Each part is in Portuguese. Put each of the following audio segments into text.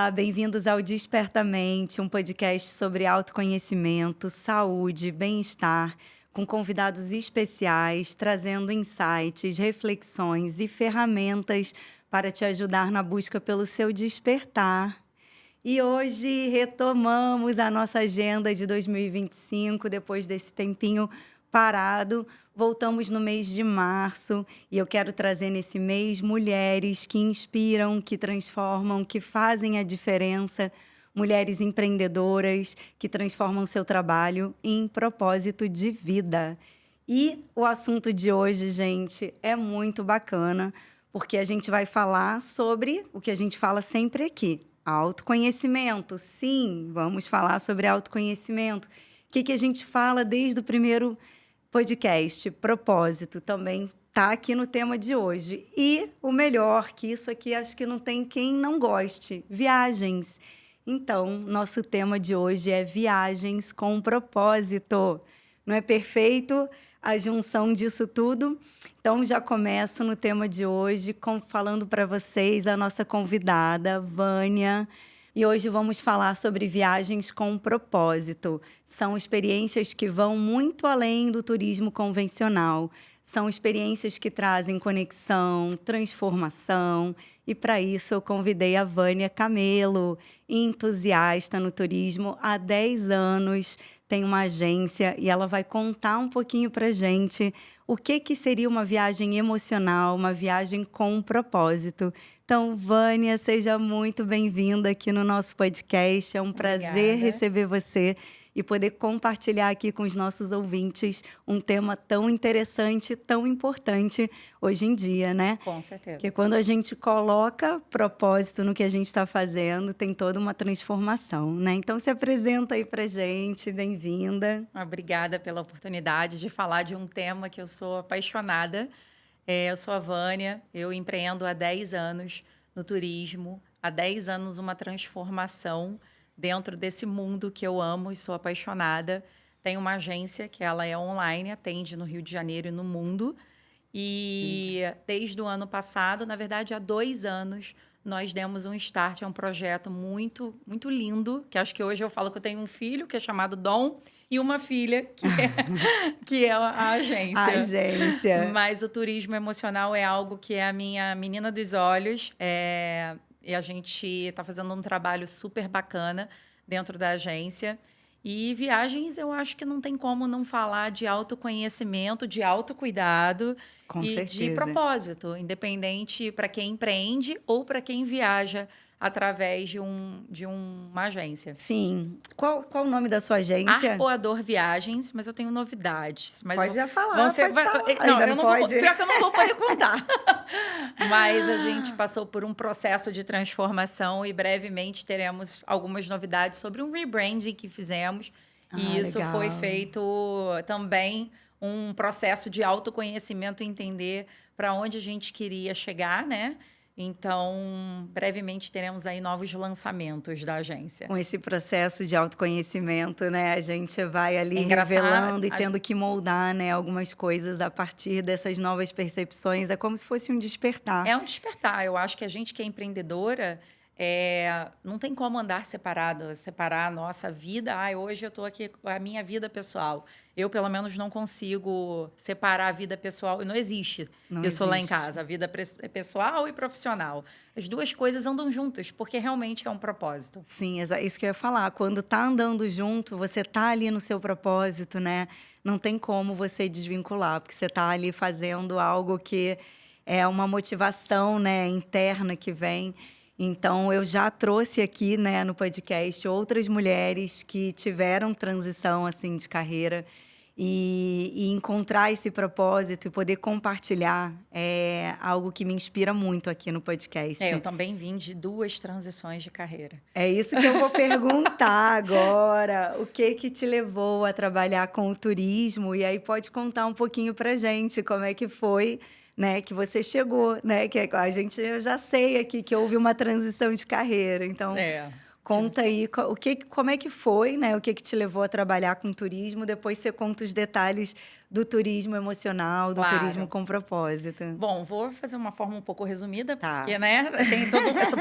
Olá, bem-vindos ao Despertamente, um podcast sobre autoconhecimento, saúde, bem-estar, com convidados especiais, trazendo insights, reflexões e ferramentas para te ajudar na busca pelo seu despertar. E hoje retomamos a nossa agenda de 2025, depois desse tempinho parado. Voltamos no mês de março e eu quero trazer nesse mês mulheres que inspiram, que transformam, que fazem a diferença, mulheres empreendedoras que transformam seu trabalho em propósito de vida. E o assunto de hoje, gente, é muito bacana, porque a gente vai falar sobre o que a gente fala sempre aqui, autoconhecimento. Sim, vamos falar sobre autoconhecimento. O que a gente fala desde o primeiro podcast, propósito, também está aqui no tema de hoje. E o melhor, que isso aqui acho que não tem quem não goste, viagens. Então, nosso tema de hoje é viagens com propósito. Não é perfeito a junção disso tudo? Então, já começo no tema de hoje falando para vocês a nossa convidada, Vânia. E hoje vamos falar sobre viagens com propósito. São experiências que vão muito além do turismo convencional. São experiências que trazem conexão, transformação. E para isso eu convidei a Vânia Camelo, entusiasta no turismo há 10 anos, tem uma agência e ela vai contar um pouquinho para a gente o que seria uma viagem emocional, uma viagem com propósito. Então, Vânia, seja muito bem-vinda aqui no nosso podcast. É um prazer receber você e poder compartilhar aqui com os nossos ouvintes um tema tão interessante, tão importante hoje em dia, né? Com certeza. Porque quando a gente coloca propósito no que a gente está fazendo, tem toda uma transformação, né? Então, se apresenta aí pra gente, bem-vinda. Obrigada pela oportunidade de falar de um tema que eu sou apaixonada. Eu sou a Vânia, eu empreendo há 10 anos no turismo, há 10 anos uma transformação dentro desse mundo que eu amo e sou apaixonada. Tenho uma agência que ela é online, atende no Rio de Janeiro e no mundo. E desde o ano passado, na verdade, há 2 anos, nós demos um start a um projeto muito, muito lindo, que acho que hoje eu falo que eu tenho um filho, que é chamado Dom, e uma filha, que é a agência. A agência. Mas o turismo emocional é algo que é a minha menina dos olhos. E a gente está fazendo um trabalho super bacana dentro da agência. E viagens, eu acho que não tem como não falar de autoconhecimento, de autocuidado de propósito, independente para quem empreende ou para quem viaja através de uma agência. Sim. Qual o nome da sua agência? Arpoador Viagens, mas eu tenho novidades. Mas pode já falar, pode falar. Não, eu não pode. Pior que eu não vou poder contar. Mas a gente passou por um processo de transformação e brevemente teremos algumas novidades sobre um rebranding que fizemos. E isso legal. foi feito também um processo de autoconhecimento, entender para onde a gente queria chegar, né? Então, brevemente teremos aí novos lançamentos da agência. Com esse processo de autoconhecimento, né? A gente vai ali revelando e tendo que moldar, né, algumas coisas a partir dessas novas percepções. É como se fosse um despertar. É um despertar. Eu acho que a gente que é empreendedora não tem como andar separado, separar a nossa vida. Hoje eu estou aqui com a minha vida pessoal. Eu, pelo menos, não consigo separar a vida pessoal. Não existe isso lá em casa. A vida pessoal e profissional. As duas coisas andam juntas, porque realmente é um propósito. Sim, isso que eu ia falar. Quando tá andando junto, você tá ali no seu propósito, né? Não tem como você desvincular, porque você tá ali fazendo algo que é uma motivação, né, interna que vem. Então, eu já trouxe aqui, né, no podcast outras mulheres que tiveram transição assim de carreira e encontrar esse propósito e poder compartilhar é algo que me inspira muito aqui no podcast. Eu também vim de 2 transições de carreira. É isso que eu vou perguntar agora. O que te levou a trabalhar com o turismo? E aí pode contar um pouquinho pra gente como é que foi, né, que você chegou, né? Que a gente, eu já sei aqui que houve uma transição de carreira. Então, Conta aí como é que foi, né? O que te levou a trabalhar com turismo? Depois você conta os detalhes do turismo emocional, do turismo Claro. com propósito. Bom, vou fazer uma forma um pouco resumida, Tá. porque, né,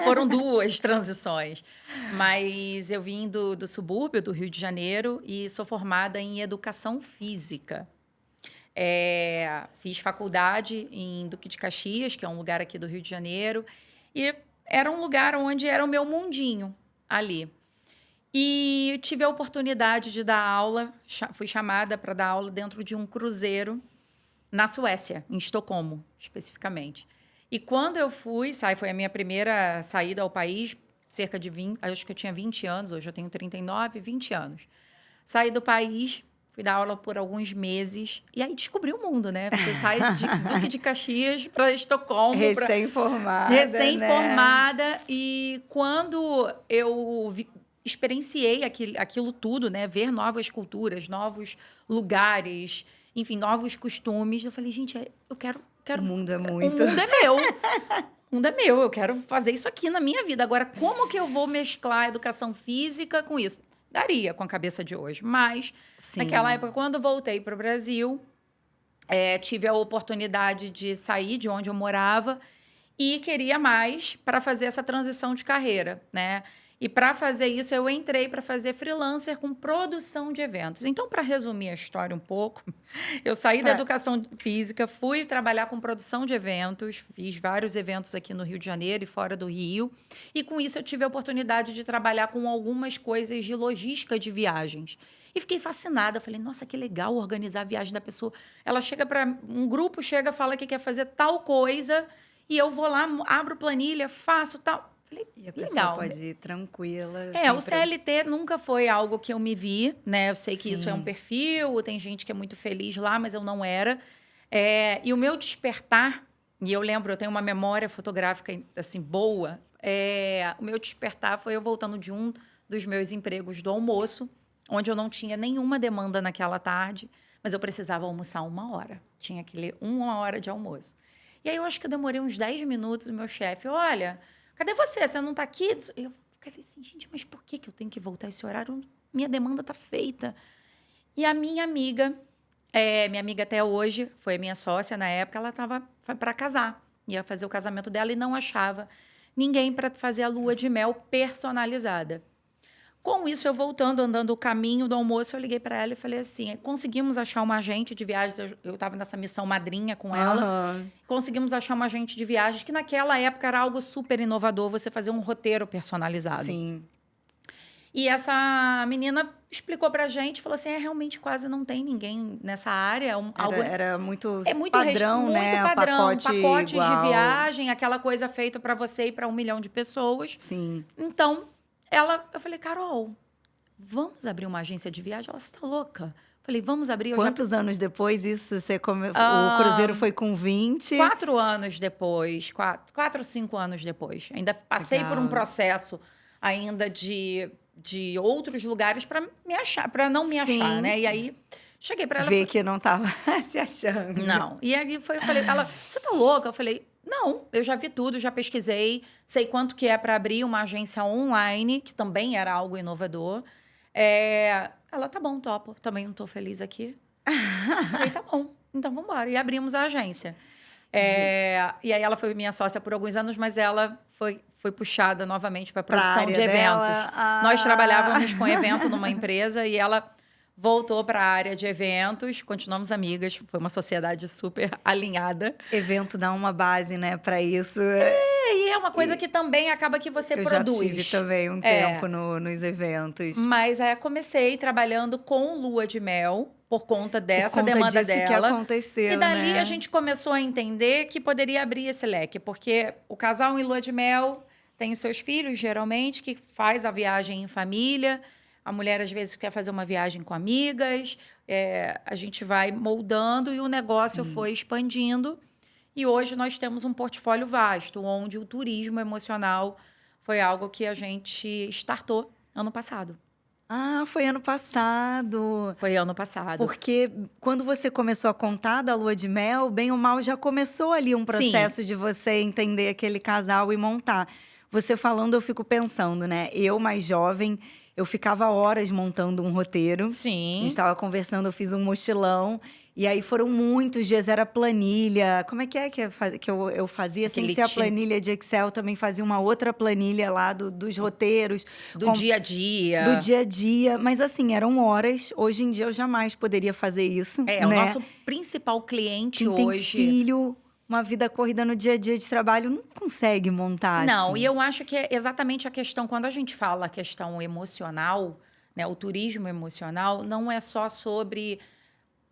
foram 2 transições. Mas eu vim do subúrbio do Rio de Janeiro e sou formada em educação física. Fiz faculdade em Duque de Caxias, que é um lugar aqui do Rio de Janeiro, e era um lugar onde era o meu mundinho ali. E tive a oportunidade de dar aula, fui chamada para dar aula dentro de um cruzeiro na Suécia, em Estocolmo, especificamente. E quando eu foi a minha primeira saída ao país, cerca de 20, acho que eu tinha 20 anos, hoje eu tenho 39, 20 anos. Saí do país, fui dar aula por alguns meses, e aí descobri o mundo, né? Você sai de Duque de Caxias para Estocolmo. Recém-formada, Recém-formada, né? e quando eu experienciei aquilo tudo, né? Ver novas culturas, novos lugares, enfim, novos costumes. Eu falei, gente, eu quero... O mundo é O muito. mundo é meu. O mundo é meu. Eu quero fazer isso aqui na minha vida. Agora, como que eu vou mesclar a educação física com isso? Daria com a cabeça de hoje. Mas, Sim. naquela época, quando voltei para o Brasil, tive a oportunidade de sair de onde eu morava e queria mais para fazer essa transição de carreira, né? E para fazer isso, eu entrei para fazer freelancer com produção de eventos. Então, para resumir a história um pouco, eu saí da educação física, fui trabalhar com produção de eventos, fiz vários eventos aqui no Rio de Janeiro e fora do Rio. E com isso, eu tive a oportunidade de trabalhar com algumas coisas de logística de viagens. E fiquei fascinada. Falei, nossa, que legal organizar a viagem da pessoa. Ela chega para... Um grupo chega, fala que quer fazer tal coisa, e eu vou lá, abro planilha, faço tal... Falei, E a pessoa legal. pode ir tranquila. O CLT nunca foi algo que eu me vi, né? Eu sei que isso é um Sim. perfil, tem gente que é muito feliz lá, mas eu não era. E o meu despertar, e eu lembro, eu tenho uma memória fotográfica, assim, boa. O meu despertar foi eu voltando de um dos meus empregos do almoço, onde eu não tinha nenhuma demanda naquela tarde, mas eu precisava almoçar 1 hora. Tinha aquele 1 hora de almoço. E aí eu acho que eu demorei uns 10 minutos, o meu chefe, olha... Cadê você? Você não está aqui? Eu falei assim, gente, mas por que eu tenho que voltar esse horário? Minha demanda está feita. E a minha amiga até hoje, foi a minha sócia na época, ela estava para casar. Ia fazer o casamento dela e não achava ninguém para fazer a lua de mel personalizada. Com isso, eu voltando, andando o caminho do almoço, eu liguei para ela e falei assim, conseguimos achar uma agente de viagens, eu estava nessa missão madrinha com ela, conseguimos achar uma agente de viagens, que naquela época era algo super inovador, você fazer um roteiro personalizado. Sim. E essa menina explicou pra gente, falou assim, realmente quase não tem ninguém nessa área. Era muito muito padrão, né? Muito padrão, pacotes igual. de viagem, aquela coisa feita para você e para 1 milhão de pessoas. Sim. Então... eu falei, Carol, vamos abrir uma agência de viagem? Ela, você tá louca? Falei, vamos abrir. Quantos anos depois isso? O cruzeiro foi com 20? 4 anos depois, 4 ou 5 anos depois. Ainda passei Legal. por um processo ainda de outros lugares para me achar, para não me Sim. achar, né? E aí cheguei para ela. Ver que não estava se achando. Não. E aí eu falei, ela, você tá louca? Eu falei, não, eu já vi tudo, já pesquisei, sei quanto que é para abrir uma agência online, que também era algo inovador. Ela, tá bom, topo, também não estou feliz aqui. Falei, tá bom, então vamos embora. E abrimos a agência. E aí ela foi minha sócia por alguns anos, mas ela foi puxada novamente para a produção de eventos. Nós trabalhávamos com evento numa empresa e ela... voltou para a área de eventos, continuamos amigas, foi uma sociedade super alinhada. Evento dá uma base, né, para isso. E é uma coisa que também acaba que você produz. Eu já tive também um tempo nos eventos. Mas comecei trabalhando com lua de mel, por conta dessa demanda dela. Que aconteceu, e dali né? a gente começou a entender que poderia abrir esse leque, porque o casal em lua de mel tem os seus filhos, geralmente, que faz a viagem em família. A mulher, às vezes, quer fazer uma viagem com amigas. A gente vai moldando e o negócio foi expandindo. E hoje nós temos um portfólio vasto, onde o turismo emocional foi algo que a gente startou ano passado. Ah, foi ano passado. Foi ano passado. Porque quando você começou a contar da lua de mel, bem ou mal já começou ali um processo de você entender aquele casal e montar. Você falando, eu fico pensando, né? Eu, mais jovem, eu ficava horas montando um roteiro. A Sim. gente estava conversando, eu fiz um mochilão. E aí foram muitos dias, era planilha. Como é que eu fazia? Sem Aquele ser a planilha de Excel, também fazia uma outra planilha lá dos roteiros. Do dia a dia. Do dia a dia. Mas assim, eram horas. Hoje em dia eu jamais poderia fazer isso, É, né? o nosso principal cliente Quem tem hoje. filho, uma vida corrida no dia a dia de trabalho, não consegue montar Não, assim. e eu acho que é exatamente a questão, quando a gente fala a questão emocional, né, o turismo emocional, não é só sobre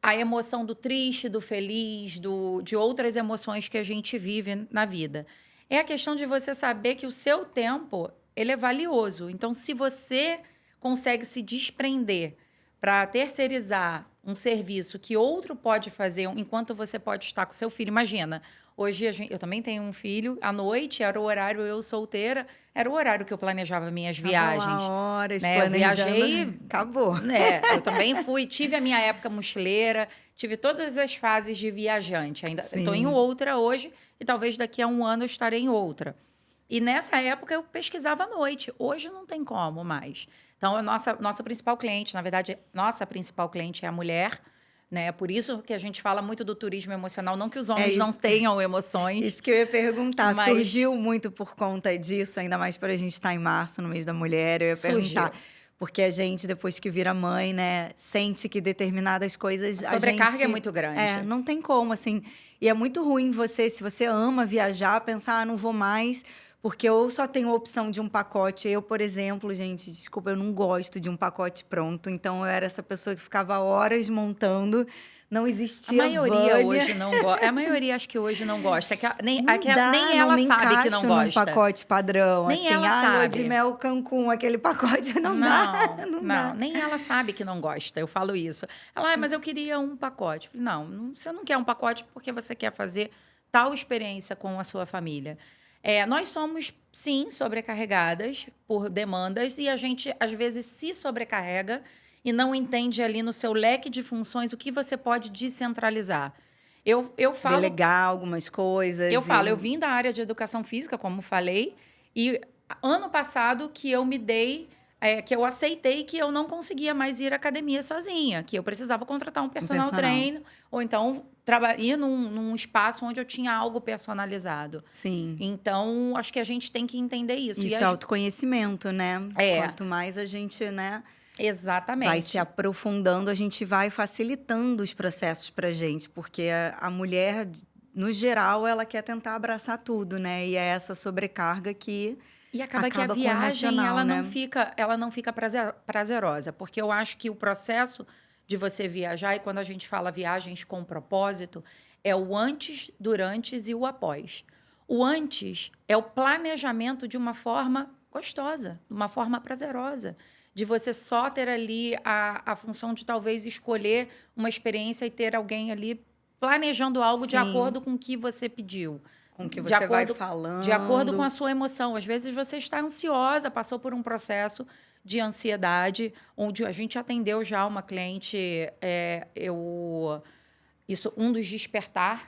a emoção do triste, do feliz, de outras emoções que a gente vive na vida. É a questão de você saber que o seu tempo, ele é valioso. Então, se você consegue se desprender para terceirizar um serviço que outro pode fazer enquanto você pode estar com seu filho, imagina. Hoje eu também tenho um filho, à noite era o horário, eu solteira, era o horário que eu planejava minhas viagens. Tava lá horas né? Eu planejando, viajei, acabou. eu também tive a minha época mochileira, tive todas as fases de viajante. Ainda estou em Sim. outra hoje e talvez daqui a um ano eu estarei em outra. E nessa época eu pesquisava à noite. Hoje não tem como mais. Então, nosso principal cliente, na verdade, nossa principal cliente é a mulher, né? Por isso que a gente fala muito do turismo emocional, não que os homens não tenham emoções. Isso que eu ia perguntar, mas surgiu muito por conta disso, ainda mais para a gente estar em março, no mês da mulher, eu ia perguntar. Porque a gente, depois que vira mãe, né, sente que determinadas coisas... A sobrecarga gente, é muito grande. não tem como, assim. E é muito ruim você, se você ama viajar, pensar, não vou mais... Porque eu só tenho a opção de um pacote. Eu, por exemplo, gente, desculpa, eu não gosto de um pacote pronto. Então, eu era essa pessoa que ficava horas montando. Não existia A maioria Vânia. hoje não gosta. A maioria acho que hoje não gosta. Nem Não dá, nem ela não sabe que não gosta. num pacote padrão. Nem assim, ela lua sabe. de mel Cancún, aquele pacote não dá. Não dá. Nem ela sabe que não gosta. Eu falo isso. Ela, mas eu queria um pacote. Eu falei, não, você não quer um pacote porque você quer fazer tal experiência com a sua família. Nós somos, sim, sobrecarregadas por demandas e a gente, às vezes, se sobrecarrega e não entende ali no seu leque de funções o que você pode descentralizar. Eu falo... Delegar algumas coisas. Eu vim da área de educação física, como falei, e ano passado que eu me dei... que eu aceitei que eu não conseguia mais ir à academia sozinha, que eu precisava contratar um personal trainer, ou então ir num espaço onde eu tinha algo personalizado. Sim. Então, acho que a gente tem que entender isso. Isso é autoconhecimento, né? Quanto mais a gente, né? Exatamente. Vai se aprofundando, a gente vai facilitando os processos pra gente, porque a mulher, no geral, ela quer tentar abraçar tudo, né? E é essa sobrecarga que... E acaba que a viagem, ela né? não fica prazerosa. Porque eu acho que o processo de você viajar, e quando a gente fala viagens com propósito, é o antes, durante e o após. O antes é o planejamento de uma forma gostosa, de uma forma prazerosa. De você só ter ali a função de talvez escolher uma experiência e ter alguém ali planejando algo de acordo com o que você pediu. Com o que você vai falando. De acordo com a sua emoção. Às vezes você está ansiosa, passou por um processo de ansiedade, onde a gente atendeu já uma cliente, um dos despertar,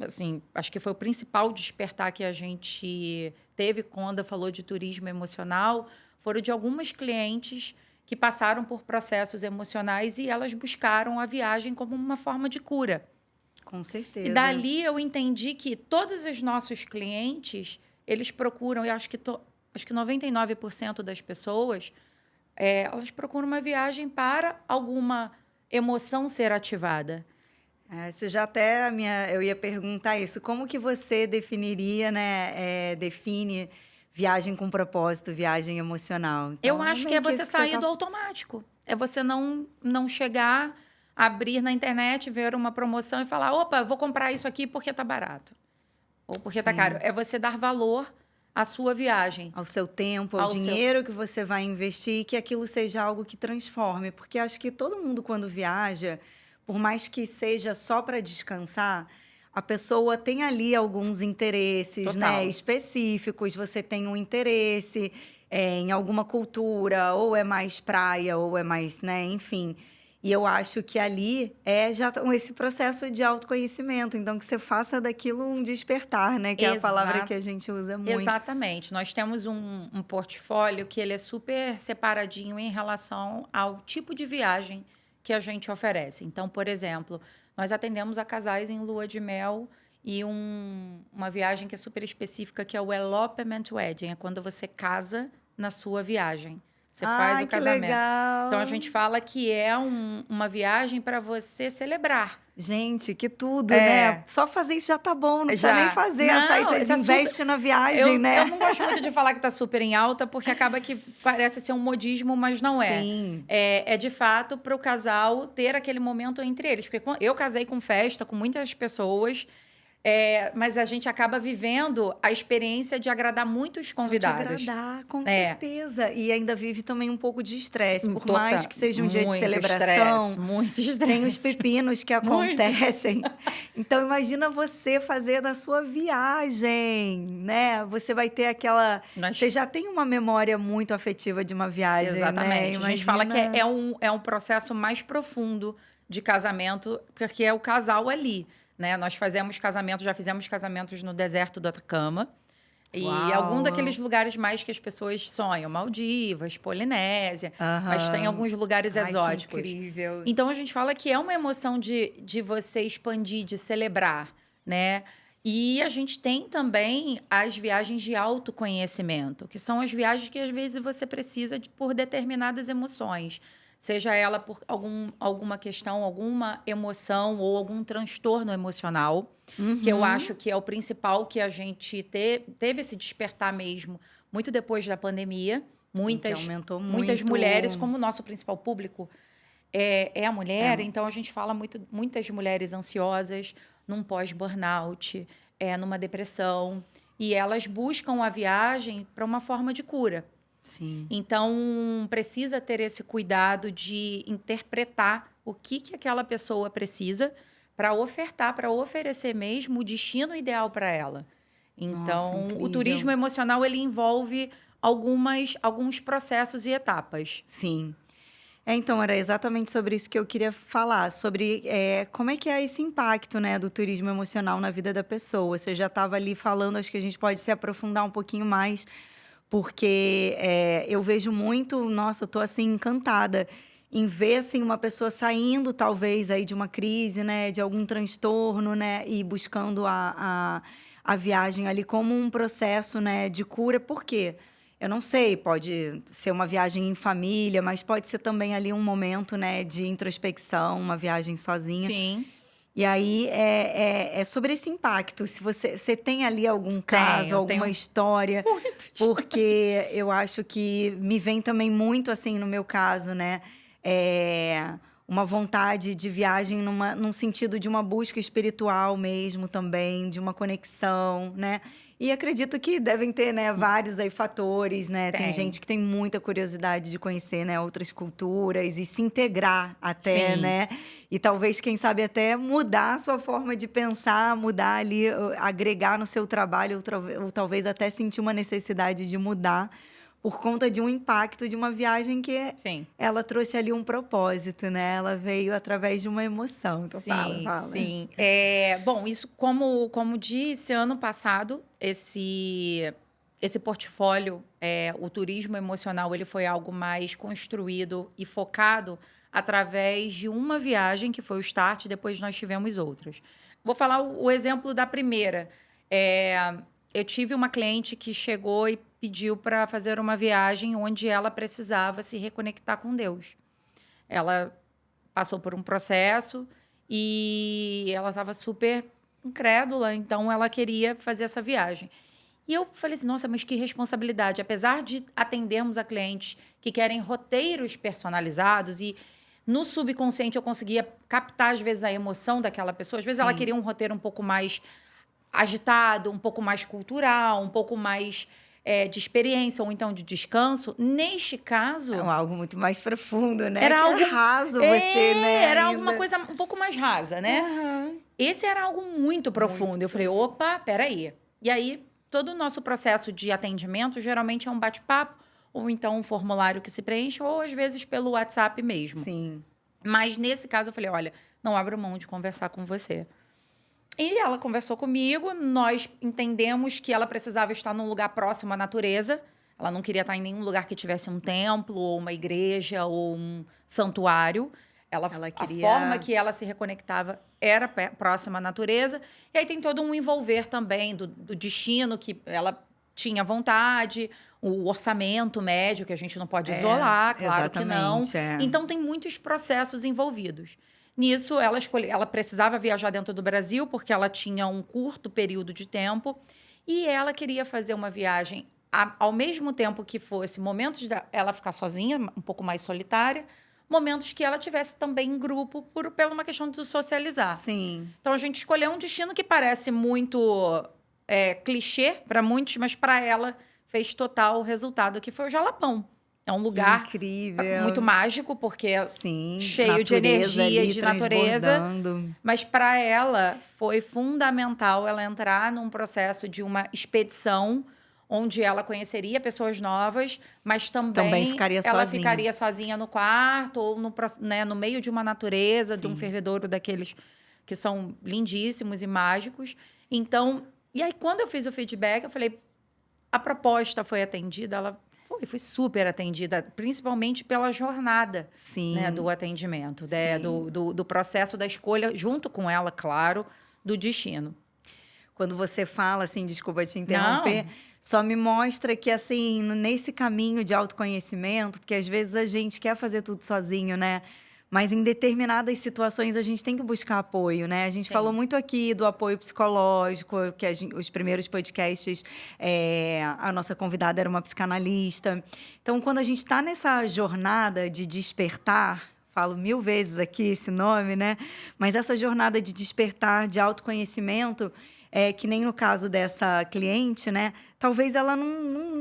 assim, acho que foi o principal despertar que a gente teve quando falou de turismo emocional, foram de algumas clientes que passaram por processos emocionais e elas buscaram a viagem como uma forma de cura. Com certeza. E dali eu entendi que todos os nossos clientes, eles procuram, eu acho que 99% das pessoas, elas procuram uma viagem para alguma emoção ser ativada. Você já até, eu ia perguntar isso, como que você definiria, né, define viagem com propósito, viagem emocional? Então, eu acho que é você sair do automático. É você não chegar... abrir na internet, ver uma promoção e falar, opa, vou comprar isso aqui porque está barato. Ou porque está caro. É você dar valor à sua viagem. Ao seu tempo, ao dinheiro que você vai investir, e que aquilo seja algo que transforme. Porque acho que todo mundo, quando viaja, por mais que seja só para descansar, a pessoa tem ali alguns interesses, né, específicos. Você tem um interesse em alguma cultura, ou é mais praia, ou é mais, né, enfim... E eu acho que ali é já esse processo de autoconhecimento. Então, que você faça daquilo um despertar, né? Que é a palavra que a gente usa muito. Exatamente. Nós temos um portfólio que ele é super separadinho em relação ao tipo de viagem que a gente oferece. Então, por exemplo, nós atendemos a casais em lua de mel e uma viagem que é super específica, que é o Elopement Wedding. É quando você casa na sua viagem. Você faz o casamento. Legal. Então, a gente fala que é uma viagem para você celebrar. Gente, que tudo, né? Só fazer isso já tá bom, não precisa nem fazer a festa, investe na viagem, né? Eu não gosto muito de falar que tá super em alta, porque acaba que parece ser um modismo, mas não é. Sim. É de fato para o casal ter aquele momento entre eles. Porque eu casei com festa, com muitas pessoas, mas a gente acaba vivendo a experiência de agradar muitos convidados. Só de agradar, com certeza. E ainda vive também um pouco de estresse. Por mais que seja um dia de celebração, muito estresse. Tem os pepinos que acontecem. Então, imagina você fazer da sua viagem, né? Você vai ter aquela... Você já tem uma memória muito afetiva de uma viagem, Exatamente. Né? A gente fala que é um processo mais profundo de casamento, porque é o casal ali. Né? Nós já fizemos casamentos no deserto do Atacama. E algum daqueles lugares mais que as pessoas sonham, Maldivas, Polinésia, mas tem alguns lugares exóticos. Que incrível. Então, a gente fala que é uma emoção de você expandir, de celebrar, né? E a gente tem também as viagens de autoconhecimento, que são as viagens que, às vezes, você precisa por determinadas emoções. Seja ela por alguma questão, alguma emoção ou algum transtorno emocional, que eu acho que é o principal que a gente teve esse despertar mesmo, muito depois da pandemia. Muitas mulheres, como o nosso principal público é a mulher, então a gente fala muitas mulheres ansiosas, num pós-burnout, numa depressão, e elas buscam a viagem para uma forma de cura. Sim. Então, precisa ter esse cuidado de interpretar o que aquela pessoa precisa para ofertar, para oferecer mesmo o destino ideal para ela. Então, o turismo emocional, ele envolve alguns processos e etapas. Sim. Então, era exatamente sobre isso que eu queria falar, sobre como é que é esse impacto, né, do turismo emocional na vida da pessoa. Você já estava ali falando, acho que a gente pode se aprofundar um pouquinho mais, porque eu vejo muito, nossa, eu tô assim encantada em ver assim uma pessoa saindo talvez aí de uma crise, né, de algum transtorno, né, e buscando a viagem ali como um processo, né, de cura. Por quê? Eu não sei, pode ser uma viagem em família, mas pode ser também ali um momento, né, de introspecção, uma viagem sozinha. Sim. E aí, é sobre esse impacto. Se você tem ali algum caso, alguma história, porque eu acho que me vem também muito, assim, no meu caso, né? Uma vontade de viagem num sentido de uma busca espiritual mesmo também, de uma conexão, né? E acredito que devem ter, né, vários aí fatores, né? Tem gente que tem muita curiosidade de conhecer, né, outras culturas e se integrar até, Sim. né? E talvez, quem sabe, até mudar a sua forma de pensar, mudar ali, agregar no seu trabalho, ou talvez até sentir uma necessidade de mudar por conta de um impacto de uma viagem que ela trouxe ali um propósito, né? Ela veio através de uma emoção. Então, fala. Sim. Bom, isso, como disse, ano passado, esse portfólio, o turismo emocional, ele foi algo mais construído e focado através de uma viagem, que foi o start, e depois nós tivemos outras. Vou falar o exemplo da primeira. Eu tive uma cliente que chegou e pediu para fazer uma viagem onde ela precisava se reconectar com Deus. Ela passou por um processo e ela estava super incrédula, então ela queria fazer essa viagem. E eu falei assim, nossa, mas que responsabilidade. Apesar de atendermos a clientes que querem roteiros personalizados e no subconsciente eu conseguia captar, às vezes, a emoção daquela pessoa. Às vezes ela queria um roteiro um pouco mais agitado, um pouco mais cultural, um pouco mais de experiência ou então de descanso. Neste caso... É algo muito mais profundo, né? Era algo raso você, né? Era alguma coisa um pouco mais rasa, né? Esse era algo muito profundo. Eu falei, opa, peraí. E aí, todo o nosso processo de atendimento geralmente é um bate-papo ou então um formulário que se preenche ou às vezes pelo WhatsApp mesmo. Sim. Mas, nesse caso, eu falei, olha, não abro mão de conversar com você. E ela conversou comigo, nós entendemos que ela precisava estar num lugar próximo à natureza. Ela não queria estar em nenhum lugar que tivesse um templo, ou uma igreja, ou um santuário. Ela A queria... forma que ela se reconectava era próxima à natureza. E aí tem todo um envolver também do destino que ela tinha vontade, o orçamento médio, que a gente não pode isolar, claro que não. Exatamente. Então, tem muitos processos envolvidos. Nisso, ela precisava viajar dentro do Brasil, porque ela tinha um curto período de tempo, e ela queria fazer uma viagem ao mesmo tempo que fosse momentos ela ficar sozinha, um pouco mais solitária, momentos que ela tivesse também em grupo, pela uma questão de socializar. Sim. Então, a gente escolheu um destino que parece muito clichê para muitos, mas para ela fez total resultado, que foi o Jalapão. É um lugar incrível, muito mágico, porque é sim, cheio de energia e de natureza. Mas para ela foi fundamental ela entrar num processo de uma expedição onde ela conheceria pessoas novas, mas também ela ficaria sozinha no quarto ou no meio de uma natureza, de um fervedouro daqueles que são lindíssimos e mágicos. Então, e aí quando eu fiz o feedback, eu falei, a proposta foi atendida, ela foi super atendida, principalmente pela jornada, né, do atendimento, do processo da escolha, junto com ela, claro, do destino. Quando você fala, assim, desculpa te interromper, só me mostra que, assim, nesse caminho de autoconhecimento, porque às vezes a gente quer fazer tudo sozinho, né? Mas em determinadas situações a gente tem que buscar apoio, né? A gente falou muito aqui do apoio psicológico, que os primeiros podcasts, a nossa convidada era uma psicanalista. Então, quando a gente está nessa jornada de despertar, falo 1000 vezes aqui esse nome, né? Mas essa jornada de despertar, de autoconhecimento, que nem no caso dessa cliente, né? Talvez ela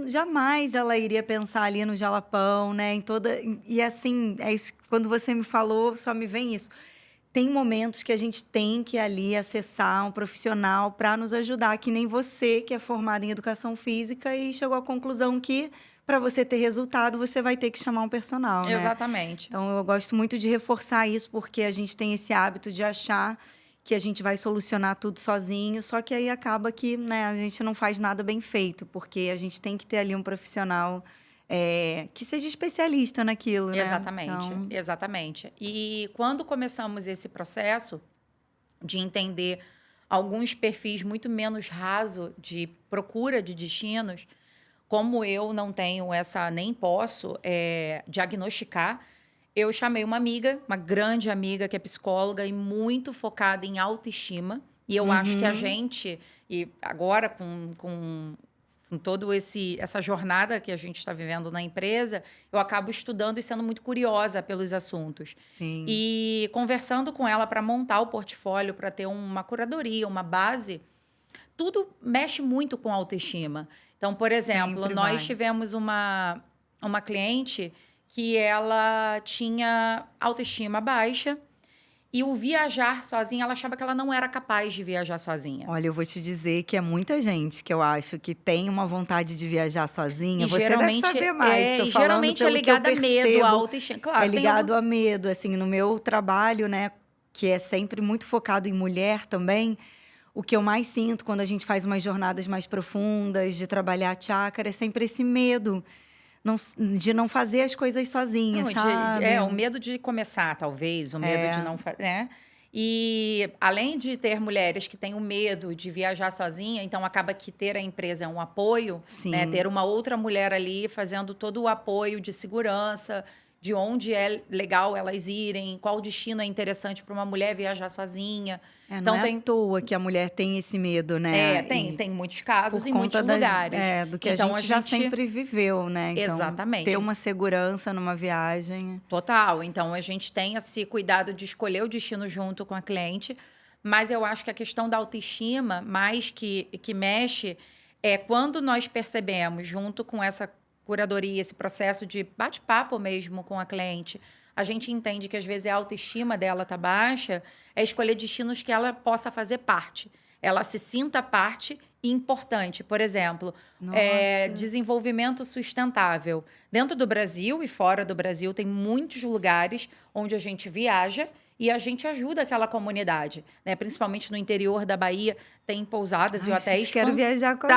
jamais ela iria pensar ali no Jalapão, né? E assim, isso, quando você me falou, só me vem isso. Tem momentos que a gente tem que ali acessar um profissional para nos ajudar, que nem você, que é formada em educação física e chegou à conclusão que para você ter resultado, você vai ter que chamar um personal, né? Exatamente. Então, eu gosto muito de reforçar isso, porque a gente tem esse hábito de achar que a gente vai solucionar tudo sozinho, só que aí acaba que, né, a gente não faz nada bem feito, porque a gente tem que ter ali um profissional que seja especialista naquilo, né? Exatamente. E quando começamos esse processo de entender alguns perfis muito menos raso de procura de destinos, como eu não tenho nem posso diagnosticar, eu chamei uma amiga, uma grande amiga que é psicóloga e muito focada em autoestima. E eu acho que a gente, e agora com toda essa jornada que a gente está vivendo na empresa, eu acabo estudando e sendo muito curiosa pelos assuntos. Sim. E conversando com ela para montar o portfólio, para ter uma curadoria, uma base, tudo mexe muito com a autoestima. Então, por exemplo, nós tivemos uma cliente que ela tinha autoestima baixa e o viajar sozinha, ela achava que ela não era capaz de viajar sozinha. Olha, eu vou te dizer que é muita gente que eu acho que tem uma vontade de viajar sozinha. E você deve saber mais. E geralmente é ligado a medo, a autoestima. Claro, é ligado a medo. Assim, no meu trabalho, né, que é sempre muito focado em mulher também, o que eu mais sinto quando a gente faz umas jornadas mais profundas, de trabalhar chácara, é sempre esse medo de não fazer as coisas sozinha, sabe? O medo de começar, talvez, o medo de não fazer, né? E além de ter mulheres que têm o medo de viajar sozinha, então acaba que ter a empresa é um apoio, né? Ter uma outra mulher ali fazendo todo o apoio de segurança, de onde é legal elas irem, qual destino é interessante para uma mulher viajar sozinha. Então, não é à toa que a mulher tem esse medo, né? Tem muitos casos em muitos lugares. Do que então, a gente já sempre viveu, né? Então, exatamente. Ter uma segurança numa viagem. Total. Então, a gente tem esse cuidado de escolher o destino junto com a cliente, mas eu acho que a questão da autoestima, mais que mexe, é quando nós percebemos, junto com essa curadoria, esse processo de bate-papo mesmo com a cliente, a gente entende que às vezes a autoestima dela está baixa, é escolher destinos que ela possa fazer parte. Ela se sinta parte importante. Por exemplo, Nossa. desenvolvimento sustentável. Dentro do Brasil e fora do Brasil, tem muitos lugares onde a gente viaja e a gente ajuda aquela comunidade, né? Principalmente no interior da Bahia, tem pousadas e hotéis gente, quero viajar com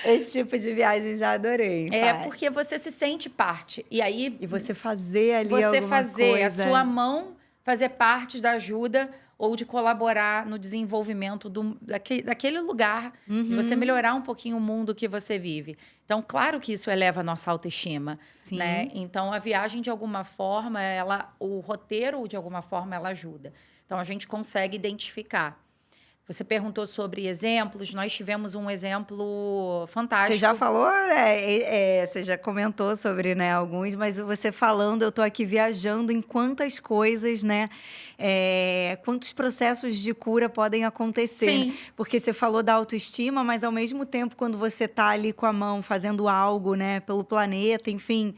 esse tipo de viagem já adorei. Porque você se sente parte. E aí... E você fazer ali você alguma fazer coisa. a sua mão fazer parte da ajuda ou de colaborar no desenvolvimento daquele lugar, de você melhorar um pouquinho o mundo que você vive. Então, claro que isso eleva a nossa autoestima, Sim. né? Então, a viagem, de alguma forma, o roteiro, de alguma forma, ela ajuda. Então, a gente consegue identificar. Você perguntou sobre exemplos, nós tivemos um exemplo fantástico. Você já falou, você já comentou sobre, né, alguns, mas você falando, eu estou aqui viajando em quantas coisas, né, quantos processos de cura podem acontecer. Sim. Porque você falou da autoestima, mas ao mesmo tempo, quando você está ali com a mão fazendo algo, né, pelo planeta, enfim...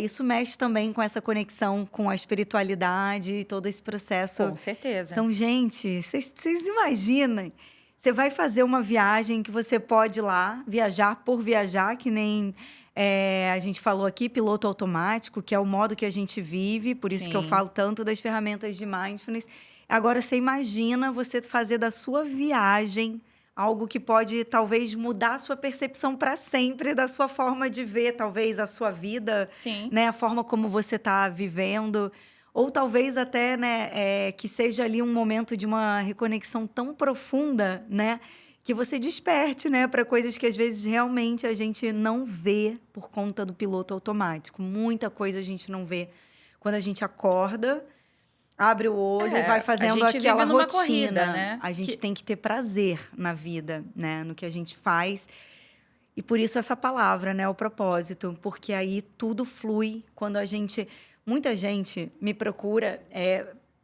isso mexe também com essa conexão com a espiritualidade e todo esse processo. Com certeza. Então, gente, vocês imaginam? Você vai fazer uma viagem que você pode ir lá, viajar por viajar, que nem a gente falou aqui, piloto automático, que é o modo que a gente vive, por isso que eu falo tanto das ferramentas de mindfulness. Agora, você imagina você fazer da sua viagem algo que pode, talvez, mudar a sua percepção para sempre da sua forma de ver, talvez, a sua vida, né? A forma como você está vivendo. Ou talvez até, né, que seja ali um momento de uma reconexão tão profunda, né? Que você desperte, né, para coisas que, às vezes, realmente a gente não vê por conta do piloto automático. Muita coisa a gente não vê quando a gente acorda... Abre o olho e vai fazendo aquela rotina. Corrida, né? A gente tem que ter prazer na vida, né? No que a gente faz. E por isso essa palavra, né? O propósito. Porque aí tudo flui quando a gente... Muita gente me procura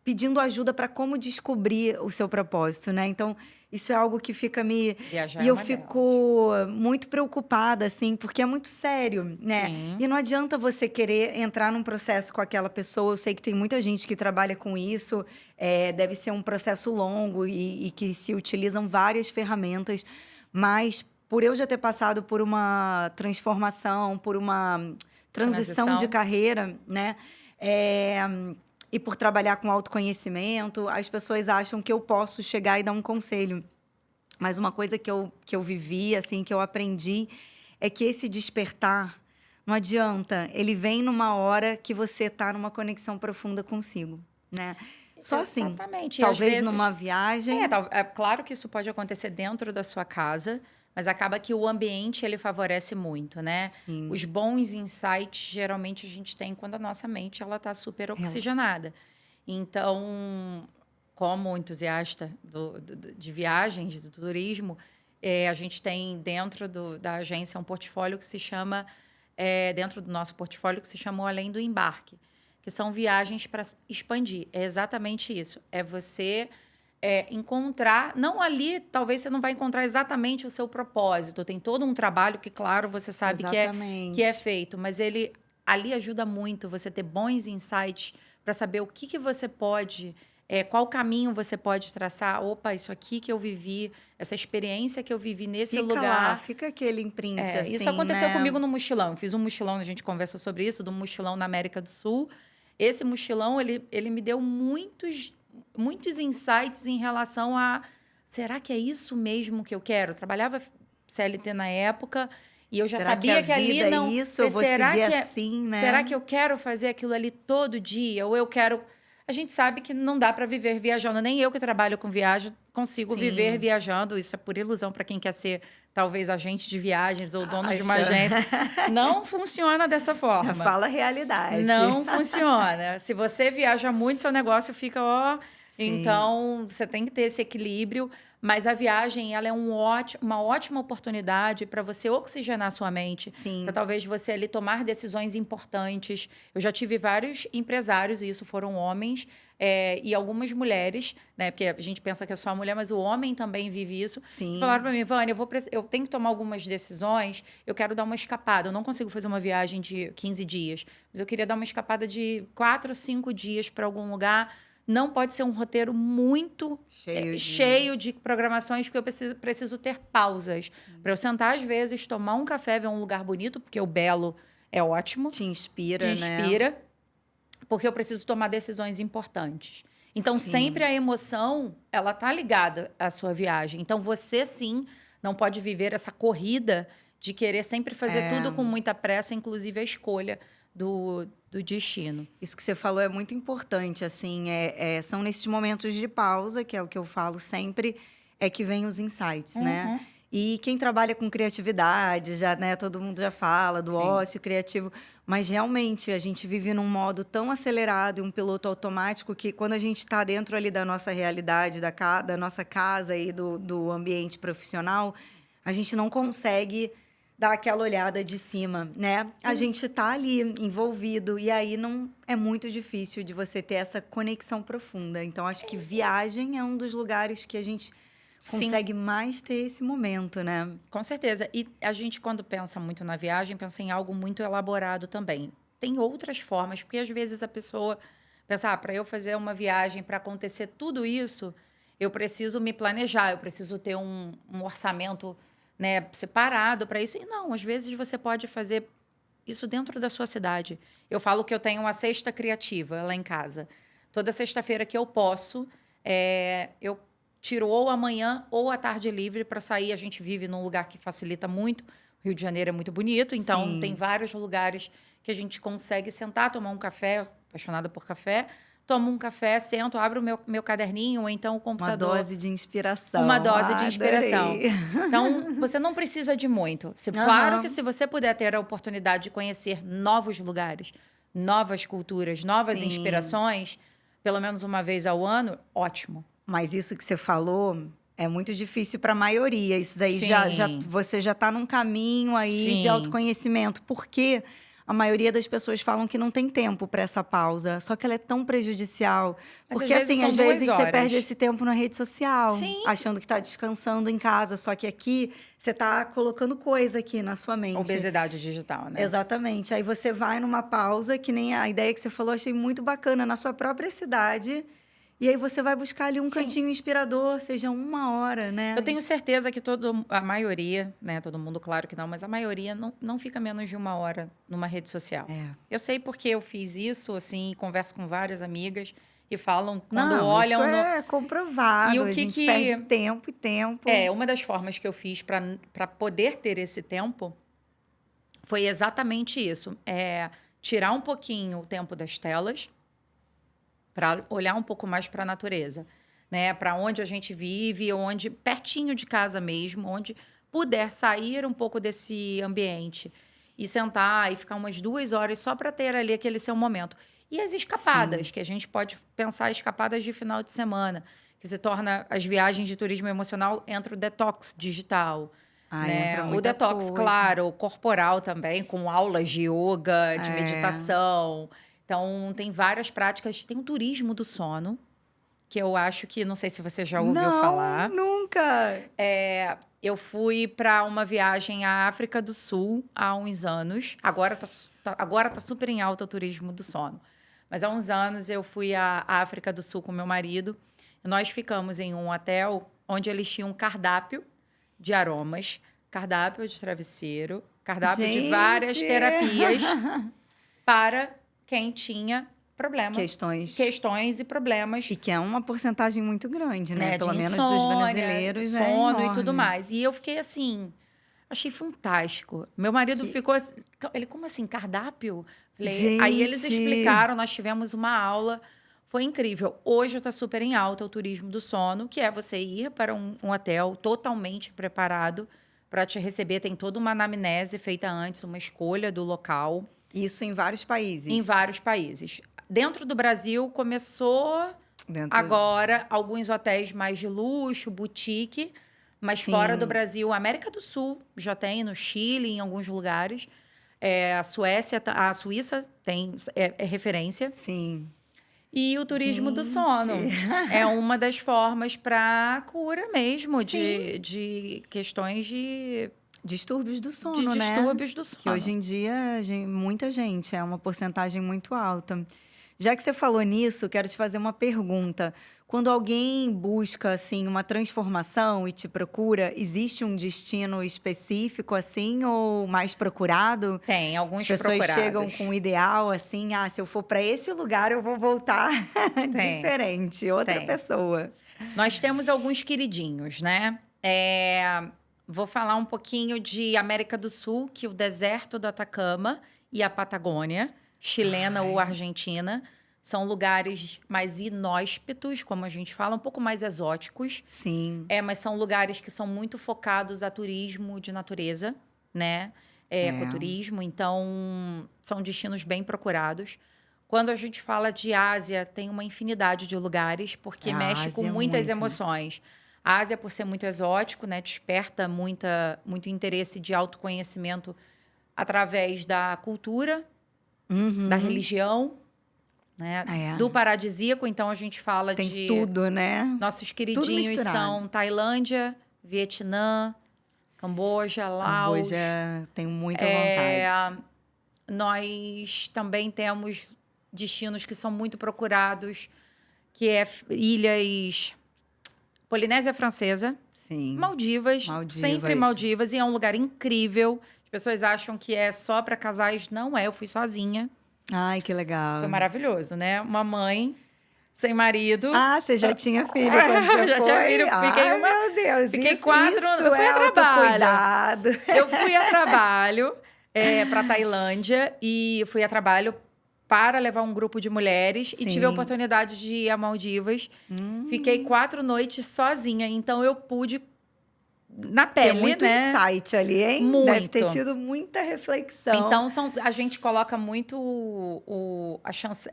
pedindo ajuda para como descobrir o seu propósito, né? Então, isso é algo que fica me... Viajar e eu fico muito preocupada, assim, porque é muito sério, né? Sim. E não adianta você querer entrar num processo com aquela pessoa. Eu sei que tem muita gente que trabalha com isso. Deve ser um processo longo e que se utilizam várias ferramentas. Mas, por eu já ter passado por uma transformação, por uma transição de carreira, né? E por trabalhar com autoconhecimento, as pessoas acham que eu posso chegar e dar um conselho. Mas uma coisa que eu vivi, assim, que eu aprendi, é que esse despertar, não adianta, ele vem numa hora que você está numa conexão profunda consigo, né? Só assim. Exatamente. Talvez numa viagem... É claro que isso pode acontecer dentro da sua casa, mas acaba que o ambiente, ele favorece muito, né? Sim. Os bons insights, geralmente, a gente tem quando a nossa mente está super oxigenada. Então, como entusiasta de viagens, do turismo, a gente tem dentro da agência um portfólio que se chama, dentro do nosso portfólio, que se chamou Além do Embarque, que são viagens para expandir. É exatamente isso. É você... encontrar, não ali, talvez você não vai encontrar exatamente o seu propósito. Tem todo um trabalho que, claro, você sabe que é feito, mas ele ali ajuda muito você ter bons insights para saber o que você pode, qual caminho você pode traçar. Opa, isso aqui que eu vivi, essa experiência que eu vivi nesse lugar. Fica aquele imprint, assim, isso aconteceu né? comigo no mochilão. Eu fiz um mochilão, a gente conversou sobre isso, do mochilão na América do Sul. Esse mochilão, ele me deu muitos insights em relação a... Será que é isso mesmo que eu quero? Eu trabalhava CLT na época e eu já sabia que ali não... Isso, eu vou seguir assim, né? Será que eu quero fazer aquilo ali todo dia? Ou eu quero... A gente sabe que não dá para viver viajando. Nem eu que trabalho com viagem consigo viver viajando. Isso é por ilusão para quem quer ser, talvez, agente de viagens ou dono de uma agência. Não funciona dessa forma. Já fala a realidade. Não funciona. Se você viaja muito, seu negócio fica, Sim. Então, você tem que ter esse equilíbrio. Mas a viagem, ela é uma ótima oportunidade para você oxigenar sua mente. Para talvez você ali tomar decisões importantes. Eu já tive vários empresários, e isso foram homens, e algumas mulheres, né? Porque a gente pensa que é só a mulher, mas o homem também vive isso. Sim. Falaram para mim, Vânia, eu tenho que tomar algumas decisões, eu quero dar uma escapada. Eu não consigo fazer uma viagem de 15 dias, mas eu queria dar uma escapada de 4 ou 5 dias para algum lugar, não pode ser um roteiro muito Cheio cheio de programações, porque eu preciso ter pausas. Para eu sentar, às vezes, tomar um café, ver um lugar bonito, porque o belo é ótimo. Te inspira, Te né? inspira, porque eu preciso tomar decisões importantes. Então, Sim. sempre a emoção, ela tá ligada à sua viagem. Então, você, sim, não pode viver essa corrida de querer sempre fazer tudo com muita pressa, inclusive a escolha do destino. Isso que você falou é muito importante, assim, são nesses momentos de pausa, que é o que eu falo sempre, é que vem os insights, né? E quem trabalha com criatividade, já, né, todo mundo já fala do ócio criativo, mas realmente a gente vive num modo tão acelerado e um piloto automático que quando a gente está dentro ali da nossa realidade, da nossa casa e do ambiente profissional, a gente não consegue dar aquela olhada de cima, né? A gente tá ali envolvido e aí não é muito difícil de você ter essa conexão profunda. Então acho que viagem é um dos lugares que a gente consegue mais ter esse momento, né? Com certeza. E a gente, quando pensa muito na viagem, pensa em algo muito elaborado também. Tem outras formas, porque às vezes a pessoa pensa, para eu fazer uma viagem, para acontecer tudo isso, eu preciso me planejar, eu preciso ter um orçamento, né, separado para isso. E não, às vezes você pode fazer isso dentro da sua cidade. Eu falo que eu tenho uma cesta criativa lá em casa. Toda sexta-feira que eu posso, eu tiro ou amanhã ou a tarde livre para sair. A gente vive num lugar que facilita muito. O Rio de Janeiro é muito bonito, então tem vários lugares que a gente consegue sentar, tomar um café, apaixonada por café, tomo um café, sento, abro o meu caderninho ou então o computador. Uma dose de inspiração. Uma dose de inspiração. Adorei. Então, você não precisa de muito. Claro que se você puder ter a oportunidade de conhecer novos lugares, novas culturas, novas inspirações, pelo menos uma vez ao ano, ótimo. Mas isso que você falou é muito difícil para a maioria. Isso daí você já está num caminho aí de autoconhecimento. Porque a maioria das pessoas falam que não tem tempo para essa pausa. Só que ela é tão prejudicial. Mas, porque, às vezes você perde esse tempo na rede social. Sim. Achando que está descansando em casa. Só que aqui, você está colocando coisa aqui na sua mente. Obesidade digital, né? Exatamente. Aí você vai numa pausa, que nem a ideia que você falou, achei muito bacana, na sua própria cidade. E aí você vai buscar ali um cantinho inspirador, seja 1 hora, né? Eu tenho certeza que a maioria, né? Todo mundo, claro que não, mas a maioria não fica menos de 1 hora numa rede social. Eu sei porque eu fiz isso, assim, converso com várias amigas e falam quando olham... Isso é comprovado, e a gente perde tempo e tempo. Uma das formas que eu fiz para poder ter esse tempo foi exatamente isso. Tirar um pouquinho o tempo das telas, para olhar um pouco mais para a natureza, né? Para onde a gente vive, onde pertinho de casa mesmo, onde puder sair um pouco desse ambiente e sentar e ficar umas 2 horas só para ter ali aquele seu momento. E as escapadas, que a gente pode pensar escapadas de final de semana, que se torna as viagens de turismo emocional, entra o detox digital. Né? O detox, claro, corporal também, com aulas de yoga, de meditação. Então, tem várias práticas. Tem o turismo do sono, que eu acho que... Não sei se você já ouviu falar. Nunca! Eu fui para uma viagem à África do Sul há uns anos. Agora tá super em alta o turismo do sono. Mas há uns anos eu fui à África do Sul com meu marido. E nós ficamos em um hotel onde eles tinham um cardápio de aromas, cardápio de travesseiro, cardápio de várias terapias para... quem tinha problemas. Questões e problemas. E que é uma porcentagem muito grande, né? Pelo menos dos brasileiros. Sono e tudo mais. E eu fiquei assim, achei fantástico. Meu marido ficou assim, ele, como assim, cardápio? Falei, aí eles explicaram, nós tivemos uma aula, foi incrível. Hoje está super em alta o turismo do sono, que é você ir para um hotel totalmente preparado para te receber. Tem toda uma anamnese feita antes, uma escolha do local. Isso em vários países? Em vários países. Dentro do Brasil, começou agora alguns hotéis mais de luxo, boutique, mas fora do Brasil, América do Sul já tem, no Chile, em alguns lugares. A Suíça é referência. Sim. E o turismo do sono é uma das formas para cura mesmo de questões de... distúrbios do sono, né? Distúrbios do sono. Que hoje em dia, muita gente, é uma porcentagem muito alta. Já que você falou nisso, quero te fazer uma pergunta. Quando alguém busca assim uma transformação e te procura, existe um destino específico assim ou mais procurado? Tem As alguns pessoas chegam procurados. com um ideal assim, se eu for para esse lugar eu vou voltar Tem, diferente, outra tem. pessoa. Nós temos alguns queridinhos, né? Vou falar um pouquinho de América do Sul, que o deserto do Atacama e a Patagônia, chilena ou Ai, argentina, são lugares mais inóspitos, como a gente fala, um pouco mais exóticos. sim, Mas são lugares que são muito focados a turismo de natureza, né? é. Ecoturismo, então são destinos bem procurados. Quando a gente fala de Ásia, tem uma infinidade de lugares, porque A mexe com Ásia muitas muito. emoções. A Ásia, por ser muito exótico, né, desperta muito interesse de autoconhecimento através da cultura, da Uhum. religião, né, É, do paradisíaco. Então, a gente fala tem de... tudo, né? Nossos Tudo queridinhos misturado. são Tailândia, Vietnã, Camboja, Laos. Camboja, tenho muita É, vontade. Nós também temos destinos que são muito procurados, que é ilhas Polinésia Francesa, Sim, Maldivas, sempre Maldivas. Maldivas, e é um lugar incrível. As pessoas acham que é só para casais. Não é, eu fui sozinha. Ai, que Foi legal. maravilhoso, né? Uma mãe sem marido. Você já tinha filho quando você Já tinha foi? filho, Ai, meu Deus, fiquei isso, 4 isso anos. Eu fui é a trabalho. autocuidado. Eu fui a trabalho para Tailândia e fui a trabalho para levar um grupo de mulheres e tive a Sim. oportunidade de ir a Maldivas. Fiquei Hum, 4 noites sozinha, então eu pude na tem pele, muito né? insight ali, hein? Deve ter Muito. tido muita reflexão. Então a gente coloca muito a chance,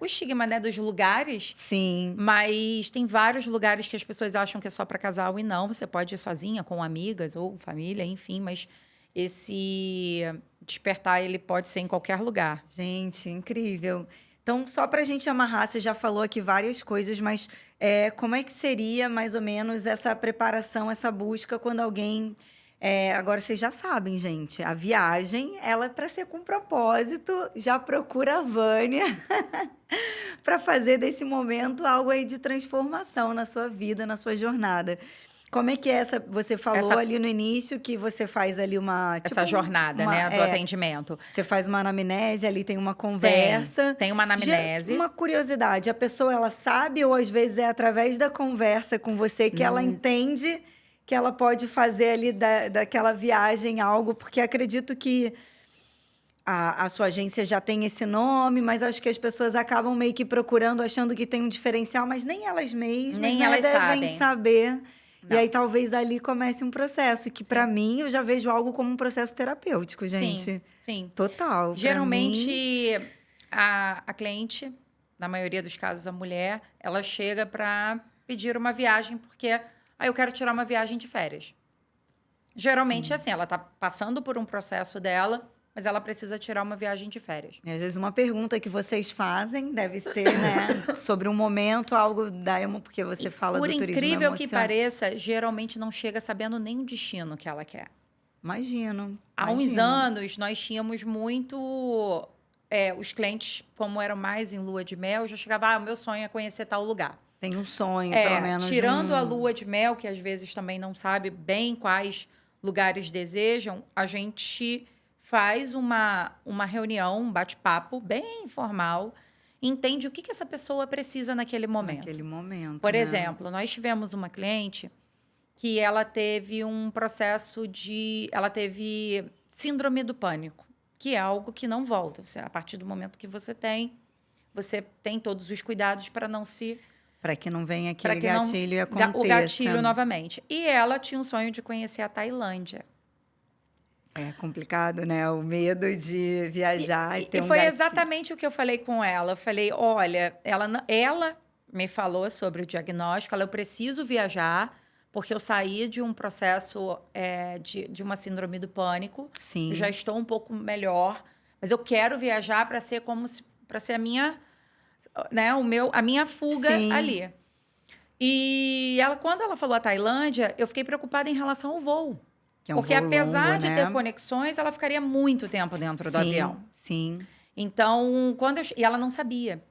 o estigma, né, dos lugares. Sim, Mas tem vários lugares que as pessoas acham que é só para casal e não. Você pode ir sozinha, com amigas ou família, enfim. Mas esse despertar, ele pode ser em qualquer lugar. gente, incrível. Então, só para a gente amarrar, você já falou aqui várias coisas, mas como é que seria mais ou menos essa preparação, essa busca quando alguém. Agora vocês já sabem, gente, a viagem, ela é para ser com propósito, já procura a Vânia para fazer desse momento algo aí de transformação na sua vida, na sua jornada. Como é que é essa? Você falou Essa, ali no início que você faz ali uma, essa tipo, jornada, né, do atendimento. você faz uma anamnese, ali tem uma Tem, conversa. tem uma anamnese. Uma curiosidade, a pessoa ela sabe ou às vezes é através da conversa com você que ela entende que ela pode fazer ali daquela viagem algo, porque acredito que a sua agência já tem esse nome, mas acho que as pessoas acabam meio que procurando, achando que tem um diferencial, mas nem elas mesmas, Nem né, elas devem sabem. saber. E Não. aí talvez ali comece um processo que para Sim. mim eu já vejo algo como um processo terapêutico, gente. Sim, sim. Total. Pra mim, Geralmente, a cliente, na maioria dos casos a mulher, ela chega para pedir uma viagem porque eu quero tirar uma viagem de férias. Geralmente é assim, ela está passando por um processo dela, mas ela precisa tirar uma viagem de férias. e às vezes uma pergunta que vocês fazem deve ser, né, sobre um momento, algo da emo, porque você fala Por do turismo incrível que emocional. pareça, geralmente não chega sabendo nem o destino que ela quer. Imagino, Há uns imagino. anos, nós tínhamos muito... os clientes, como eram mais em lua de mel, já chegava, o meu sonho é conhecer tal lugar. Tem um sonho, pelo menos. Tirando a lua de mel, que às vezes também não sabe bem quais lugares desejam, a gente faz uma reunião, um bate-papo bem informal, entende o que essa pessoa precisa naquele momento. Naquele momento, Por né? exemplo, nós tivemos uma cliente que ela teve um processo ela teve síndrome do pânico, que é algo que não volta. A partir do momento que você tem todos os cuidados para não se... Para que não venha para aquele que não gatilho e o aconteça. gatilho novamente. E ela tinha um sonho de conhecer a Tailândia. É complicado, né? O medo de viajar e ter E um foi gatilho. exatamente o que eu falei com ela. Eu falei, olha, ela me falou sobre o diagnóstico, eu preciso viajar, porque eu saí de um processo de uma síndrome do pânico. Sim. Eu já estou um pouco melhor, mas eu quero viajar para ser para ser a minha, né, a minha fuga Sim. ali. E quando ela falou a Tailândia, eu fiquei preocupada em relação ao voo. Que é um Porque voo apesar longo, de né? ter conexões, ela ficaria muito tempo dentro do avião. Sim. Então, e ela não sabia.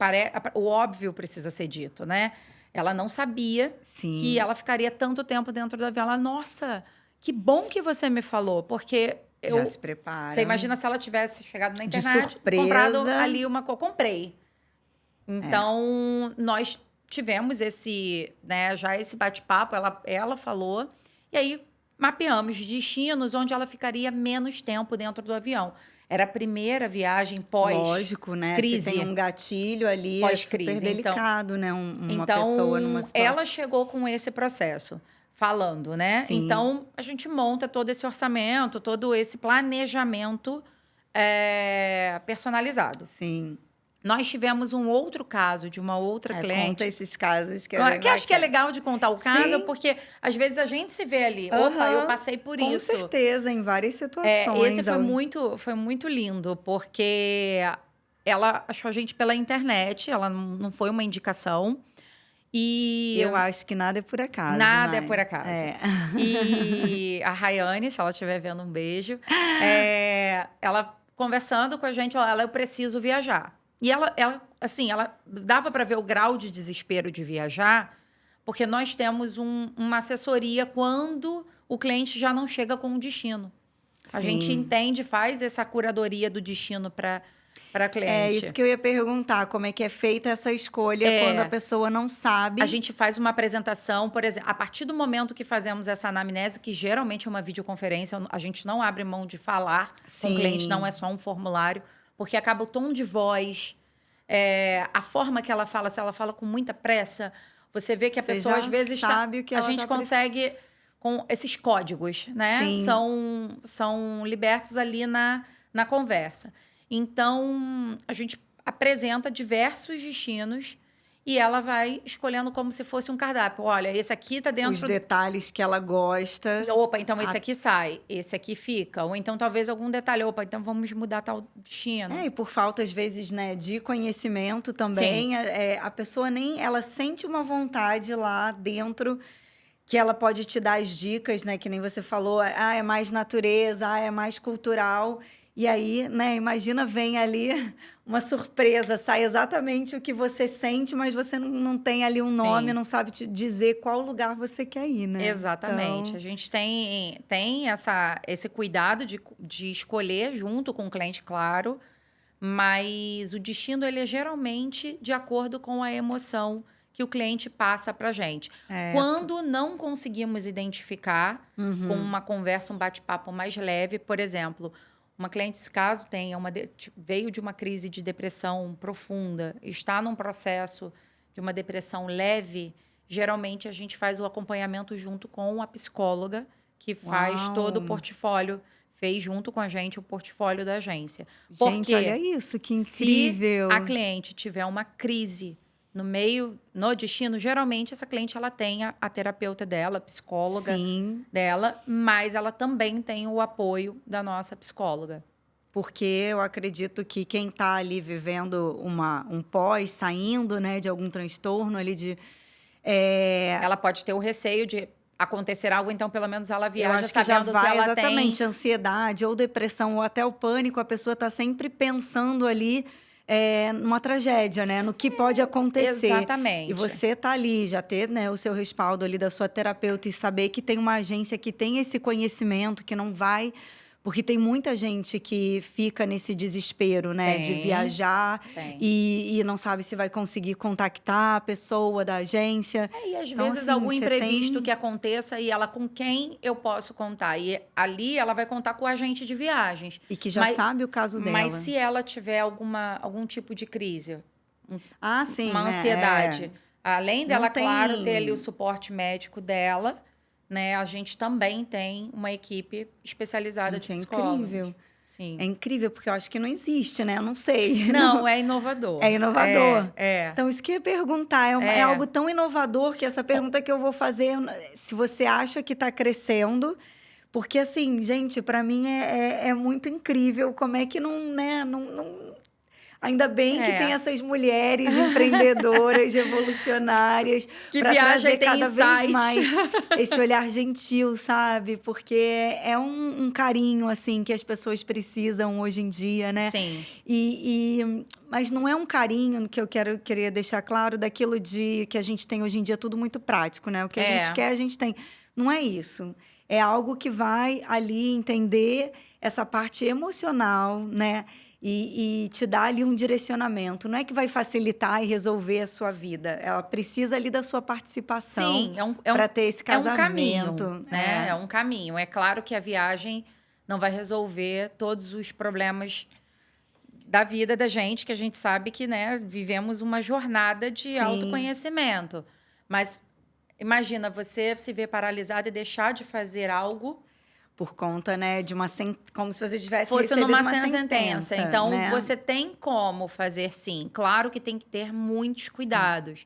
O óbvio precisa ser dito, né? Ela não sabia Sim. que ela ficaria tanto tempo dentro do avião. Ela, nossa, que bom que você me falou, porque Já se prepara. Você imagina se ela tivesse chegado na De internet, surpresa. comprado ali comprei. Então, nós tivemos já esse bate-papo, ela falou, e aí mapeamos destinos onde ela ficaria menos tempo dentro do avião. Era a primeira viagem Lógico, né? pós-crise. Se tem um gatilho ali, é super delicado, né? Uma pessoa numa situação. Ela chegou com esse processo, falando, né? Sim. Então, a gente monta todo esse orçamento, todo esse planejamento personalizado. Sim. Nós tivemos um outro caso de uma outra cliente. Conta esses casos que acho que é legal de contar o caso, Sim. porque às vezes a gente se vê ali. Opa, eu passei por isso. Com certeza, em várias situações. Esse foi muito lindo, porque ela achou a gente pela internet, ela não foi uma indicação. E eu acho que nada é por acaso. Nada é por acaso. E a Rayane, se ela estiver vendo, um beijo. Ela conversando com a gente, ela, eu preciso viajar. E ela dava para ver o grau de desespero de viajar, porque nós temos uma assessoria quando o cliente já não chega com um destino. A gente entende, faz essa curadoria do destino para cliente. É isso que eu ia perguntar, como é que é feita essa escolha quando a pessoa não sabe. A gente faz uma apresentação, por exemplo, a partir do momento que fazemos essa anamnese, que geralmente é uma videoconferência, a gente não abre mão de falar com o cliente, não é só um formulário, porque acaba o tom de voz, a forma que ela fala, se ela fala com muita pressa, você vê que a pessoa às vezes sabe o que a gente consegue com esses códigos, né? São libertos ali na conversa. Então, a gente apresenta diversos destinos e ela vai escolhendo como se fosse um cardápio. Olha, esse aqui está dentro... Os detalhes que ela gosta. Opa, então esse aqui sai, esse aqui fica. Ou então, talvez, algum detalhe. Opa, então vamos mudar tal destino. E por falta, às vezes, né, de conhecimento também, a pessoa ela sente uma vontade lá dentro que ela pode te dar as dicas, né? Que nem você falou, é mais natureza, é mais cultural... E aí, né, imagina, vem ali uma surpresa, sai exatamente o que você sente, mas você não tem ali um nome, não sabe te dizer qual lugar você quer ir, né? Exatamente. Então... A gente tem esse cuidado de escolher junto com o cliente, claro, mas o destino ele é geralmente de acordo com a emoção que o cliente passa para a gente. Quando não conseguimos identificar com uma conversa, um bate-papo mais leve, por exemplo... Uma cliente, nesse caso, veio de uma crise de depressão profunda, está num processo de uma depressão leve, geralmente a gente faz o acompanhamento junto com a psicóloga, que faz todo o portfólio, fez junto com a gente o portfólio da agência. Gente, olha isso, que incrível! Se a cliente tiver uma crise no destino, geralmente essa cliente ela tem a terapeuta dela, a psicóloga dela, mas ela também tem o apoio da nossa psicóloga. Porque eu acredito que quem está ali vivendo um pós, saindo, né, de algum transtorno ali Ela pode ter o receio de acontecer algo, então pelo menos ela viaja sabendo que ela tem... Exatamente, ansiedade ou depressão ou até o pânico, a pessoa está sempre pensando ali... numa tragédia, né? No que pode acontecer. Exatamente. E você tá ali, já ter, né, o seu respaldo ali da sua terapeuta e saber que tem uma agência que tem esse conhecimento, que não vai... Porque tem muita gente que fica nesse desespero, né? De viajar e não sabe se vai conseguir contactar a pessoa da agência. E às vezes assim, algum imprevisto que aconteça e ela com quem eu posso contar. E ali ela vai contar com o agente de viagens. E que já sabe o caso dela. Mas se ela tiver algum tipo de crise, uma né? ansiedade, além dela, claro, ter ali o suporte médico dela... Né, a gente também tem uma equipe especializada de psicólogos. É incrível. Sim. É incrível, porque eu acho que não existe, né? Eu não sei. Não, é inovador. É inovador? É. Então, isso que eu ia perguntar. É algo tão inovador que essa pergunta que eu vou fazer, se você acha que está crescendo... Porque, assim, gente, para mim é muito incrível como é que não... Ainda bem que tem essas mulheres empreendedoras, revolucionárias, que para viaja trazer e tem cada vez insight. mais esse olhar gentil, sabe? Porque é um carinho, assim, que as pessoas precisam hoje em dia, né? Sim. Mas não é um carinho que eu queria deixar claro daquilo que a gente tem hoje em dia, tudo muito prático, né? O que a gente quer, a gente tem. Não é isso. É algo que vai ali entender essa parte emocional, né? E te dar ali um direcionamento. Não é que vai facilitar e resolver a sua vida. Ela precisa ali da sua participação para ter esse casamento. Caminho, né? É um caminho. É claro que a viagem não vai resolver todos os problemas da vida da gente, que a gente sabe que, né, vivemos uma jornada de autoconhecimento. Mas imagina você se ver paralisado e deixar de fazer algo por conta, né, de como se você tivesse fosse recebido numa uma sentença. Então, né? você tem como fazer sim. Claro que tem que ter muitos cuidados.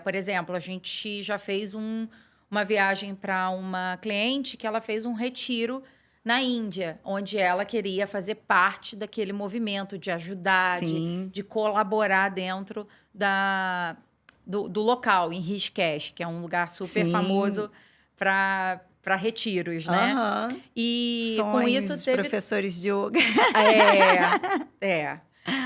Por exemplo, a gente já fez uma viagem para uma cliente que ela fez um retiro na Índia, onde ela queria fazer parte daquele movimento de ajudar, de colaborar dentro do local, em Rishikesh, que é um lugar super famoso para retiros, né? E sonhos com isso teve professores de yoga.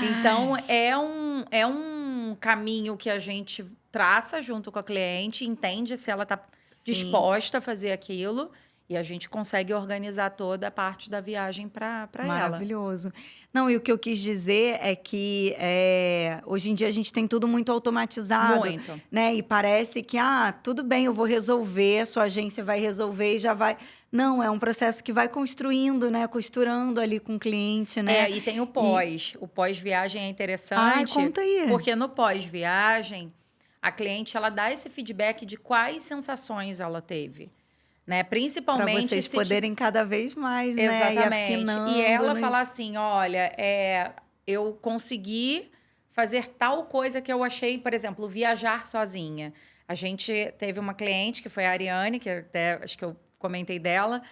Então é um caminho que a gente traça junto com a cliente, entende se ela está disposta a fazer aquilo. E a gente consegue organizar toda a parte da viagem para ela. Maravilhoso. Não, e o que eu quis dizer é que hoje em dia a gente tem tudo muito automatizado. Muito. Né? E parece que, tudo bem, eu vou resolver, a sua agência vai resolver e já vai... Não, é um processo que vai construindo, né? Costurando ali com o cliente, né? E tem o pós. O pós-viagem é interessante. Conta aí. Porque no pós-viagem, a cliente ela dá esse feedback de quais sensações ela teve. Né? Principalmente para vocês poderem cada vez mais, exatamente, né? E ela falar assim, olha, eu consegui fazer tal coisa que eu achei, por exemplo, viajar sozinha. A gente teve uma cliente que foi a Ariane, que até acho que eu comentei dela,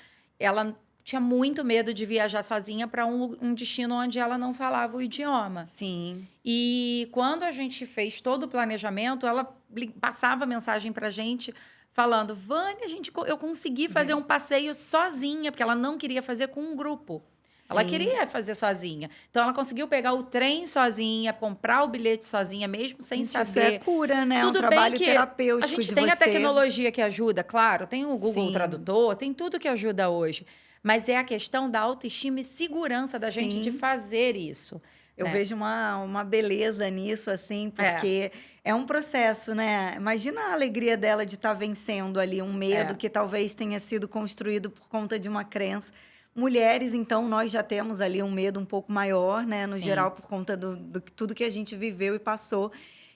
ela tinha muito medo de viajar sozinha para um destino onde ela não falava o idioma. Sim. E quando a gente fez todo o planejamento, ela passava mensagem para a gente falando, Vânia, eu consegui fazer um passeio sozinha, porque ela não queria fazer com um grupo. Ela queria fazer sozinha. Então, ela conseguiu pegar o trem sozinha, comprar o bilhete sozinha, mesmo sem saber. Isso é cura, né? Tudo um trabalho bem que terapêutico a gente de tem você. a tecnologia que ajuda, claro. Tem o Google Tradutor, tem tudo que ajuda hoje. Mas é a questão da autoestima e segurança da gente de fazer isso. Eu vejo uma beleza nisso, assim, porque é um processo, né? Imagina a alegria dela de estar vencendo ali um medo que talvez tenha sido construído por conta de uma crença. Mulheres, então, nós já temos ali um medo um pouco maior, né? No geral, por conta do tudo que a gente viveu e passou.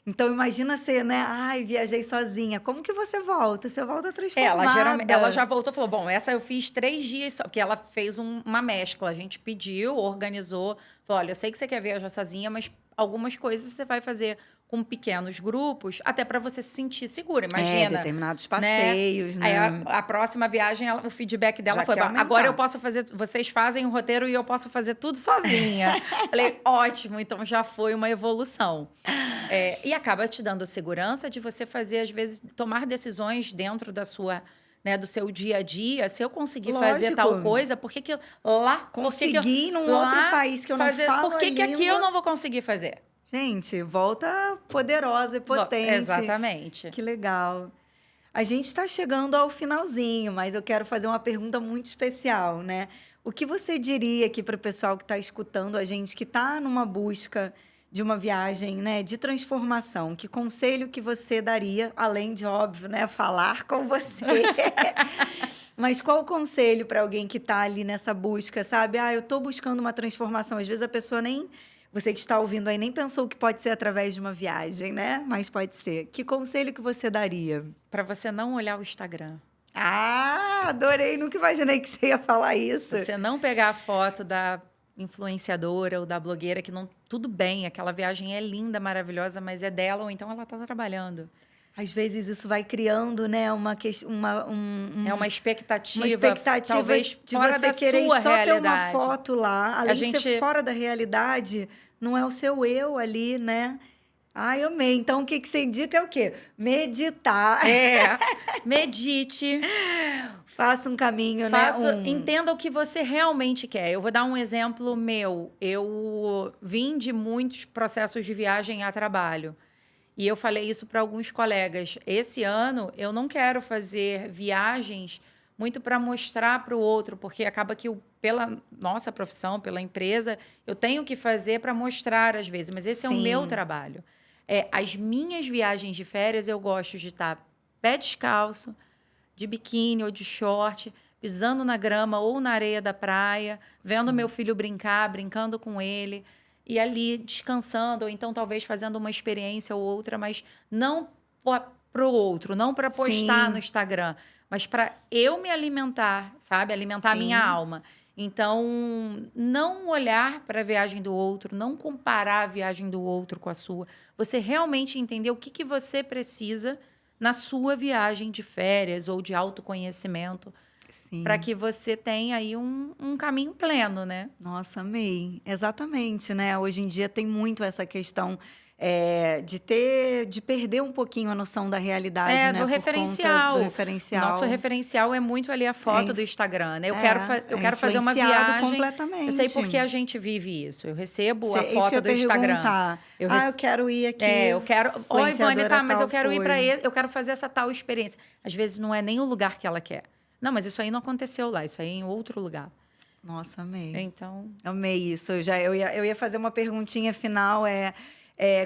Então, imagina você, né? Ai, viajei sozinha. Como que você volta? Você volta transformada. Ela já voltou e falou, bom, essa eu fiz 3 dias só. Porque ela fez uma mescla. A gente pediu, organizou. Falou, olha, eu sei que você quer viajar sozinha, mas algumas coisas você vai fazer com pequenos grupos, até para você se sentir segura. Imagina. Determinados passeios, né? Aí a próxima viagem, o feedback dela Já foi, quer aumentar. agora eu posso fazer, vocês fazem o roteiro e eu posso fazer tudo sozinha. Falei, ótimo, então já foi uma evolução. E acaba te dando segurança de você fazer, às vezes, tomar decisões dentro da sua... Né, do seu dia a dia, se eu conseguir fazer tal coisa, por que lá... Consegui num outro país que eu não falo por que aqui eu não vou conseguir fazer? Gente, volta poderosa e potente. Exatamente. Que legal. A gente está chegando ao finalzinho, mas eu quero fazer uma pergunta muito especial, né? O que você diria aqui para o pessoal que está escutando a gente, que está numa busca de uma viagem, né, de transformação? Que conselho que você daria, além de, óbvio, né, falar com você? Mas qual o conselho para alguém que está ali nessa busca, sabe? Eu estou buscando uma transformação. Às vezes a pessoa nem... Você que está ouvindo aí nem pensou que pode ser através de uma viagem, né? Mas pode ser. Que conselho que você daria? Para você não olhar o Instagram. Adorei. Nunca imaginei que você ia falar isso. Você não pegar a foto da influenciadora ou da blogueira, que não... Tudo bem, aquela viagem é linda, maravilhosa, mas é dela, ou então ela está trabalhando. Às vezes isso vai criando, né, é uma expectativa. Uma expectativa talvez de fora você da querer sua só realidade. ter uma foto lá. Além de ser fora da realidade, não é o seu eu ali, né? Ai, amei. Então, o que você indica é o quê? Meditar. Medite. Faça um caminho, né? Entenda o que você realmente quer. Eu vou dar um exemplo meu. Eu vim de muitos processos de viagem a trabalho. E eu falei isso para alguns colegas. Esse ano, eu não quero fazer viagens muito para mostrar para o outro, porque acaba que, pela nossa profissão, pela empresa, eu tenho que fazer para mostrar às vezes. Mas esse é o meu trabalho. As minhas viagens de férias, eu gosto de estar pé descalço, de biquíni ou de short, pisando na grama ou na areia da praia, vendo meu filho brincar, brincando com ele, e ali descansando, ou então talvez fazendo uma experiência ou outra, mas não para o outro, não para postar no Instagram, mas para eu me alimentar, sabe? Alimentar a minha alma. Então, não olhar para a viagem do outro, não comparar a viagem do outro com a sua. Você realmente entender o que você precisa na sua viagem de férias ou de autoconhecimento, para que você tenha aí um caminho pleno, né? Nossa, amei. Exatamente, né? Hoje em dia tem muito essa questão de perder um pouquinho a noção da realidade, né? Do referencial. Do referencial. Nosso referencial é muito ali a foto do Instagram, né? Eu quero fazer uma viagem. Completamente. Eu sei porque a gente vive isso. Eu recebo a foto do Instagram. Eu quero ir aqui. Eu quero. Oi, Vânia, mas eu quero ir para ele. Eu quero fazer essa tal experiência. Às vezes não é nem o lugar que ela quer. Não, mas isso aí não aconteceu lá. Isso aí é em outro lugar. Nossa, amei. Então. Amei isso. Eu ia fazer uma perguntinha final.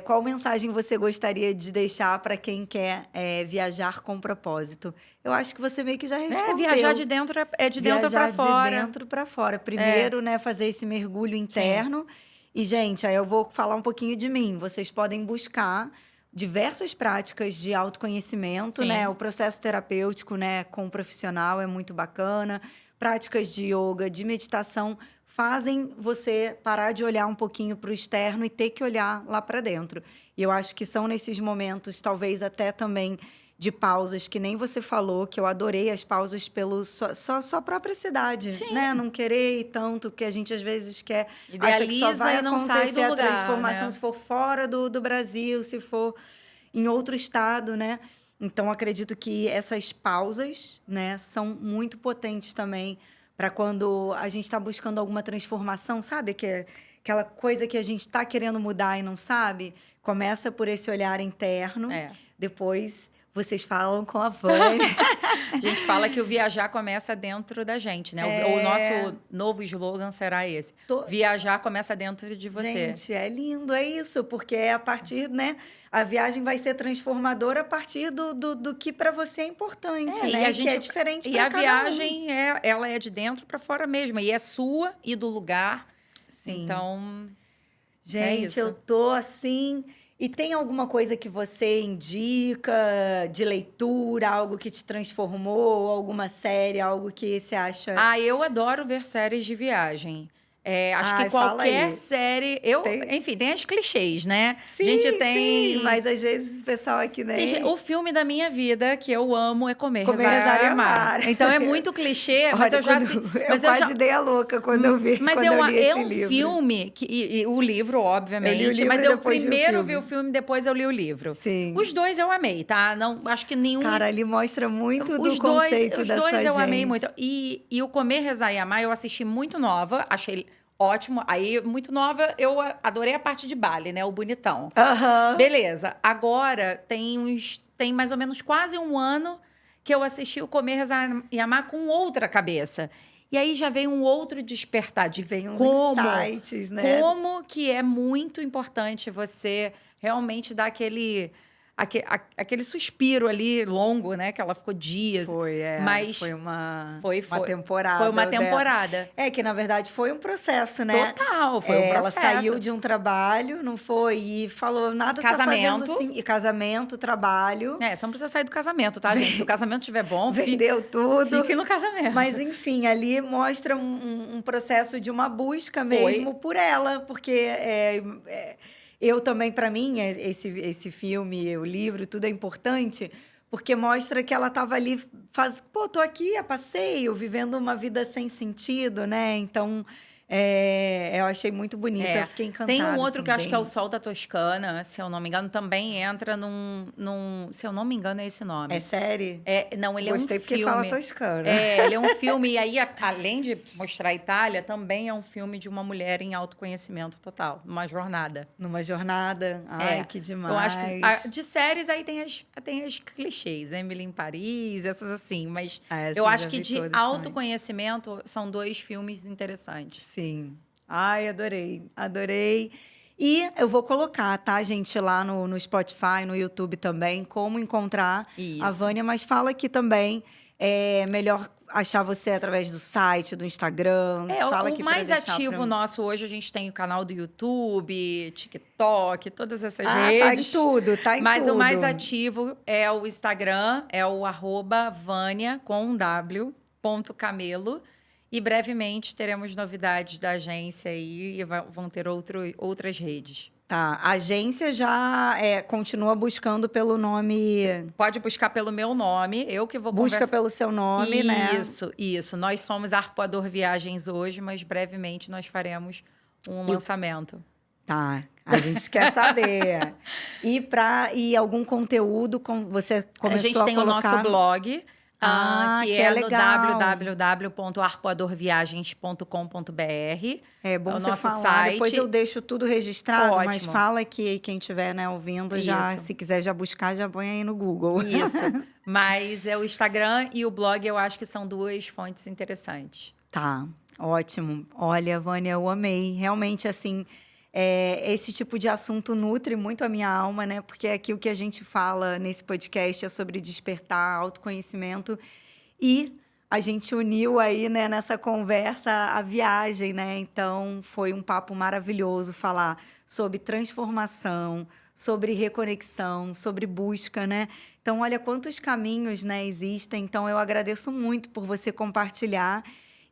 Qual mensagem você gostaria de deixar para quem quer viajar com propósito? Eu acho que você meio que já respondeu. Viajar de dentro de dentro para fora. De dentro para fora. Primeiro, né, fazer esse mergulho interno. E, gente, aí eu vou falar um pouquinho de mim. Vocês podem buscar diversas práticas de autoconhecimento, né? O processo terapêutico, né, com o profissional é muito bacana. Práticas de yoga, de meditação, fazem você parar de olhar um pouquinho para o externo e ter que olhar lá para dentro. E eu acho que são nesses momentos, talvez até também de pausas, que nem você falou, que eu adorei as pausas pelo sua própria cidade, né? Não querer ir tanto, porque a gente às vezes quer... Idealiza acha que só vai e não sai acontecer do a lugar, transformação, né? se for fora do Brasil, se for em outro estado, né? Então, acredito que essas pausas, né, são muito potentes também para quando a gente está buscando alguma transformação, sabe? Aquela coisa que a gente está querendo mudar e não sabe. Começa por esse olhar interno, depois vocês falam com a Vânia. A gente fala que o viajar começa dentro da gente, né? O nosso novo slogan será esse. Viajar começa dentro de você. Gente, é lindo, é isso, porque é a partir, né? A viagem vai ser transformadora a partir do que para você é importante, né? Que é diferente para cada E a viagem, ela é de dentro para fora mesmo. E é sua e do lugar. Sim. Então, gente, eu tô assim... E tem alguma coisa que você indica de leitura, algo que te transformou, alguma série, algo que você acha... eu adoro ver séries de viagem. Acho que qualquer série... Enfim, tem as clichês, né? Sim, a gente tem... sim, mas às vezes o pessoal aqui nem... O filme da minha vida que eu amo é Comer, Rezar e Amar. Então é muito clichê, mas eu já... Eu quase dei a louca quando eu vi, quando eu li esse livro. Filme... E o livro, obviamente. Eu li o livro mas e eu depois primeiro vi o filme, depois eu li o livro. Sim. Os dois eu amei, tá? Não, acho que nenhum... Cara, ele mostra muito do conceito Os da dois sua eu gente. amei muito. E o Comer, Rezar e Amar eu assisti muito nova, achei... ótimo. Aí, muito nova, eu adorei a parte de Bali, né? O bonitão. Beleza. Agora, tem mais ou menos quase um ano que eu assisti o Comer, Rezar e Amar com outra cabeça. E aí já veio um outro despertar de Vem uns como, insights, né? Como que é muito importante você realmente dar aquele suspiro ali longo, né? Que ela ficou dias. Mas foi uma temporada. Foi uma temporada. Que, na verdade, foi um processo, né? Total, foi um processo. Ela saiu de um trabalho, não foi? E falou, nada casamento. Tá fazendo assim. E casamento, trabalho. Você não precisa sair do casamento, tá, gente? Se o casamento estiver bom, vendeu tudo. Fique no casamento. Mas, enfim, ali mostra um processo de uma busca mesmo por ela. Porque... eu também, para mim, esse filme, o livro, tudo é importante, porque mostra que ela estava ali, tô aqui a passeio, vivendo uma vida sem sentido, né? Então, Eu achei muito bonita, É. eu fiquei encantada Tem um outro que eu acho que é o também. Sol da Toscana, se eu não me engano, também entra se eu não me engano, é esse nome. É série? Não, ele é um Gostei porque filme. fala toscana. Ele é um filme, e aí, além de mostrar a Itália, também é um filme de uma mulher em autoconhecimento total, uma jornada. Numa jornada. Ai, que demais. Eu acho que de séries aí tem as clichês, Emily em Paris, essas assim, mas Essa eu eu acho já que vi de todas também. autoconhecimento são 2 filmes interessantes. Sim. Ai, adorei, adorei. E eu vou colocar, tá, gente, lá no Spotify, no YouTube também, como encontrar a Isso. Vânia, mas fala aqui também, é melhor achar você através do site, do Instagram. Fala O aqui para mais deixar ativo pra... nosso hoje, a gente tem o canal do YouTube, TikTok, todas essas Ah, tá em redes. tudo, tá em Mas tudo. o mais ativo é o Instagram, é o @Vânia, com um W, _camelo. E brevemente teremos novidades da agência aí e vão ter outras redes. Tá, a agência já continua buscando pelo nome... Pode buscar pelo meu nome, eu que vou Busca conversar. pelo seu nome, né? Isso. Nós somos Arpoador Viagens hoje, mas brevemente nós faremos um lançamento. Tá, a gente quer saber. E algum conteúdo você começou A gente tem colocar... o nosso blog, que é no legal. www.arpoadorviagens.com.br. É bom o você nosso falar, site. depois eu deixo tudo registrado, mas Ótimo. fala que quem estiver, né, ouvindo, já, Isso. se quiser já buscar, já põe aí no Google. Isso. Mas é o Instagram e o blog, eu acho que são 2 fontes interessantes. Tá, ótimo. Olha, Vânia, eu amei. Realmente, assim, esse tipo de assunto nutre muito a minha alma, né? Porque aqui o que a gente fala nesse podcast é sobre despertar autoconhecimento e a gente uniu aí, né, nessa conversa a viagem, né? Então, foi um papo maravilhoso falar sobre transformação, sobre reconexão, sobre busca, né? Então, olha quantos caminhos, né, existem. Então, eu agradeço muito por você compartilhar.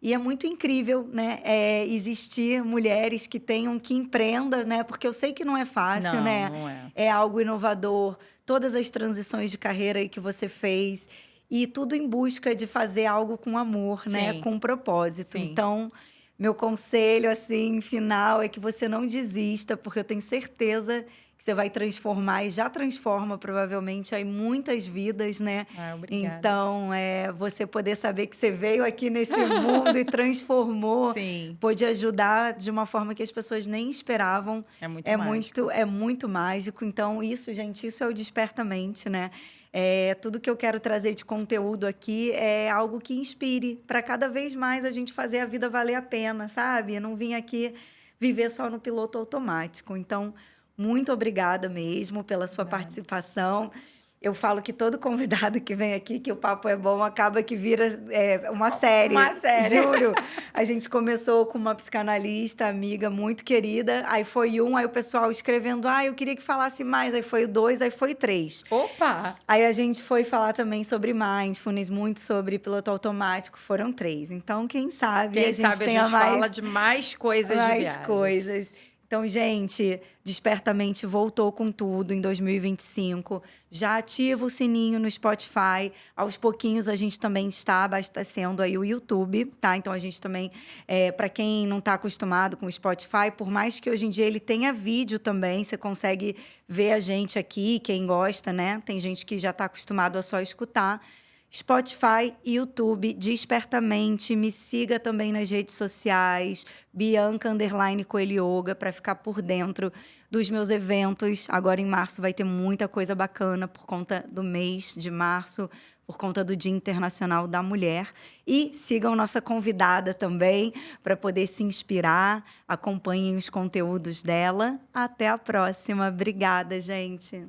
E é muito incrível, né, existir mulheres que empreendam, né? Porque eu sei que não é fácil, né? Não é. É algo inovador. Todas as transições de carreira aí que você fez. E tudo em busca de fazer algo com amor, né? Sim. Com propósito. Sim. Então, meu conselho, assim, final, é que você não desista, porque eu tenho certeza que você vai transformar e já transforma, provavelmente, aí muitas vidas, né? Obrigada. Então, você poder saber que você veio aqui nesse mundo e transformou, Sim. pôde ajudar de uma forma que as pessoas nem esperavam. É muito mágico. É muito mágico. Então, isso, gente, isso é o Despertamente, né? Tudo que eu quero trazer de conteúdo aqui é algo que inspire para cada vez mais a gente fazer a vida valer a pena, sabe? Eu não vim aqui viver só no piloto automático. Então, muito obrigada mesmo pela sua participação. Eu falo que todo convidado que vem aqui, que o papo é bom, acaba que vira uma série. Uma série. Juro. A gente começou com uma psicanalista, amiga muito querida. Aí foi aí o pessoal escrevendo, eu queria que falasse mais. Aí foi o 2, aí foi 3. Opa! Aí a gente foi falar também sobre mindfulness, muito sobre piloto automático, foram 3. Então, quem sabe a gente tenha fala de mais coisas de viagem. mais coisas. Então, gente, Despertamente voltou com tudo em 2025. Já ativa o sininho no Spotify. Aos pouquinhos, a gente também está abastecendo aí o YouTube, tá? Então, a gente também, para quem não está acostumado com o Spotify, por mais que hoje em dia ele tenha vídeo também, você consegue ver a gente aqui, quem gosta, né? Tem gente que já está acostumado a só escutar. Spotify e YouTube, Despertamente. Me siga também nas redes sociais, Bianca_Coelho Yoga, para ficar por dentro dos meus eventos. Agora, em março, vai ter muita coisa bacana por conta do mês de março, por conta do Dia Internacional da Mulher. E sigam nossa convidada também, para poder se inspirar. Acompanhem os conteúdos dela. Até a próxima. Obrigada, gente.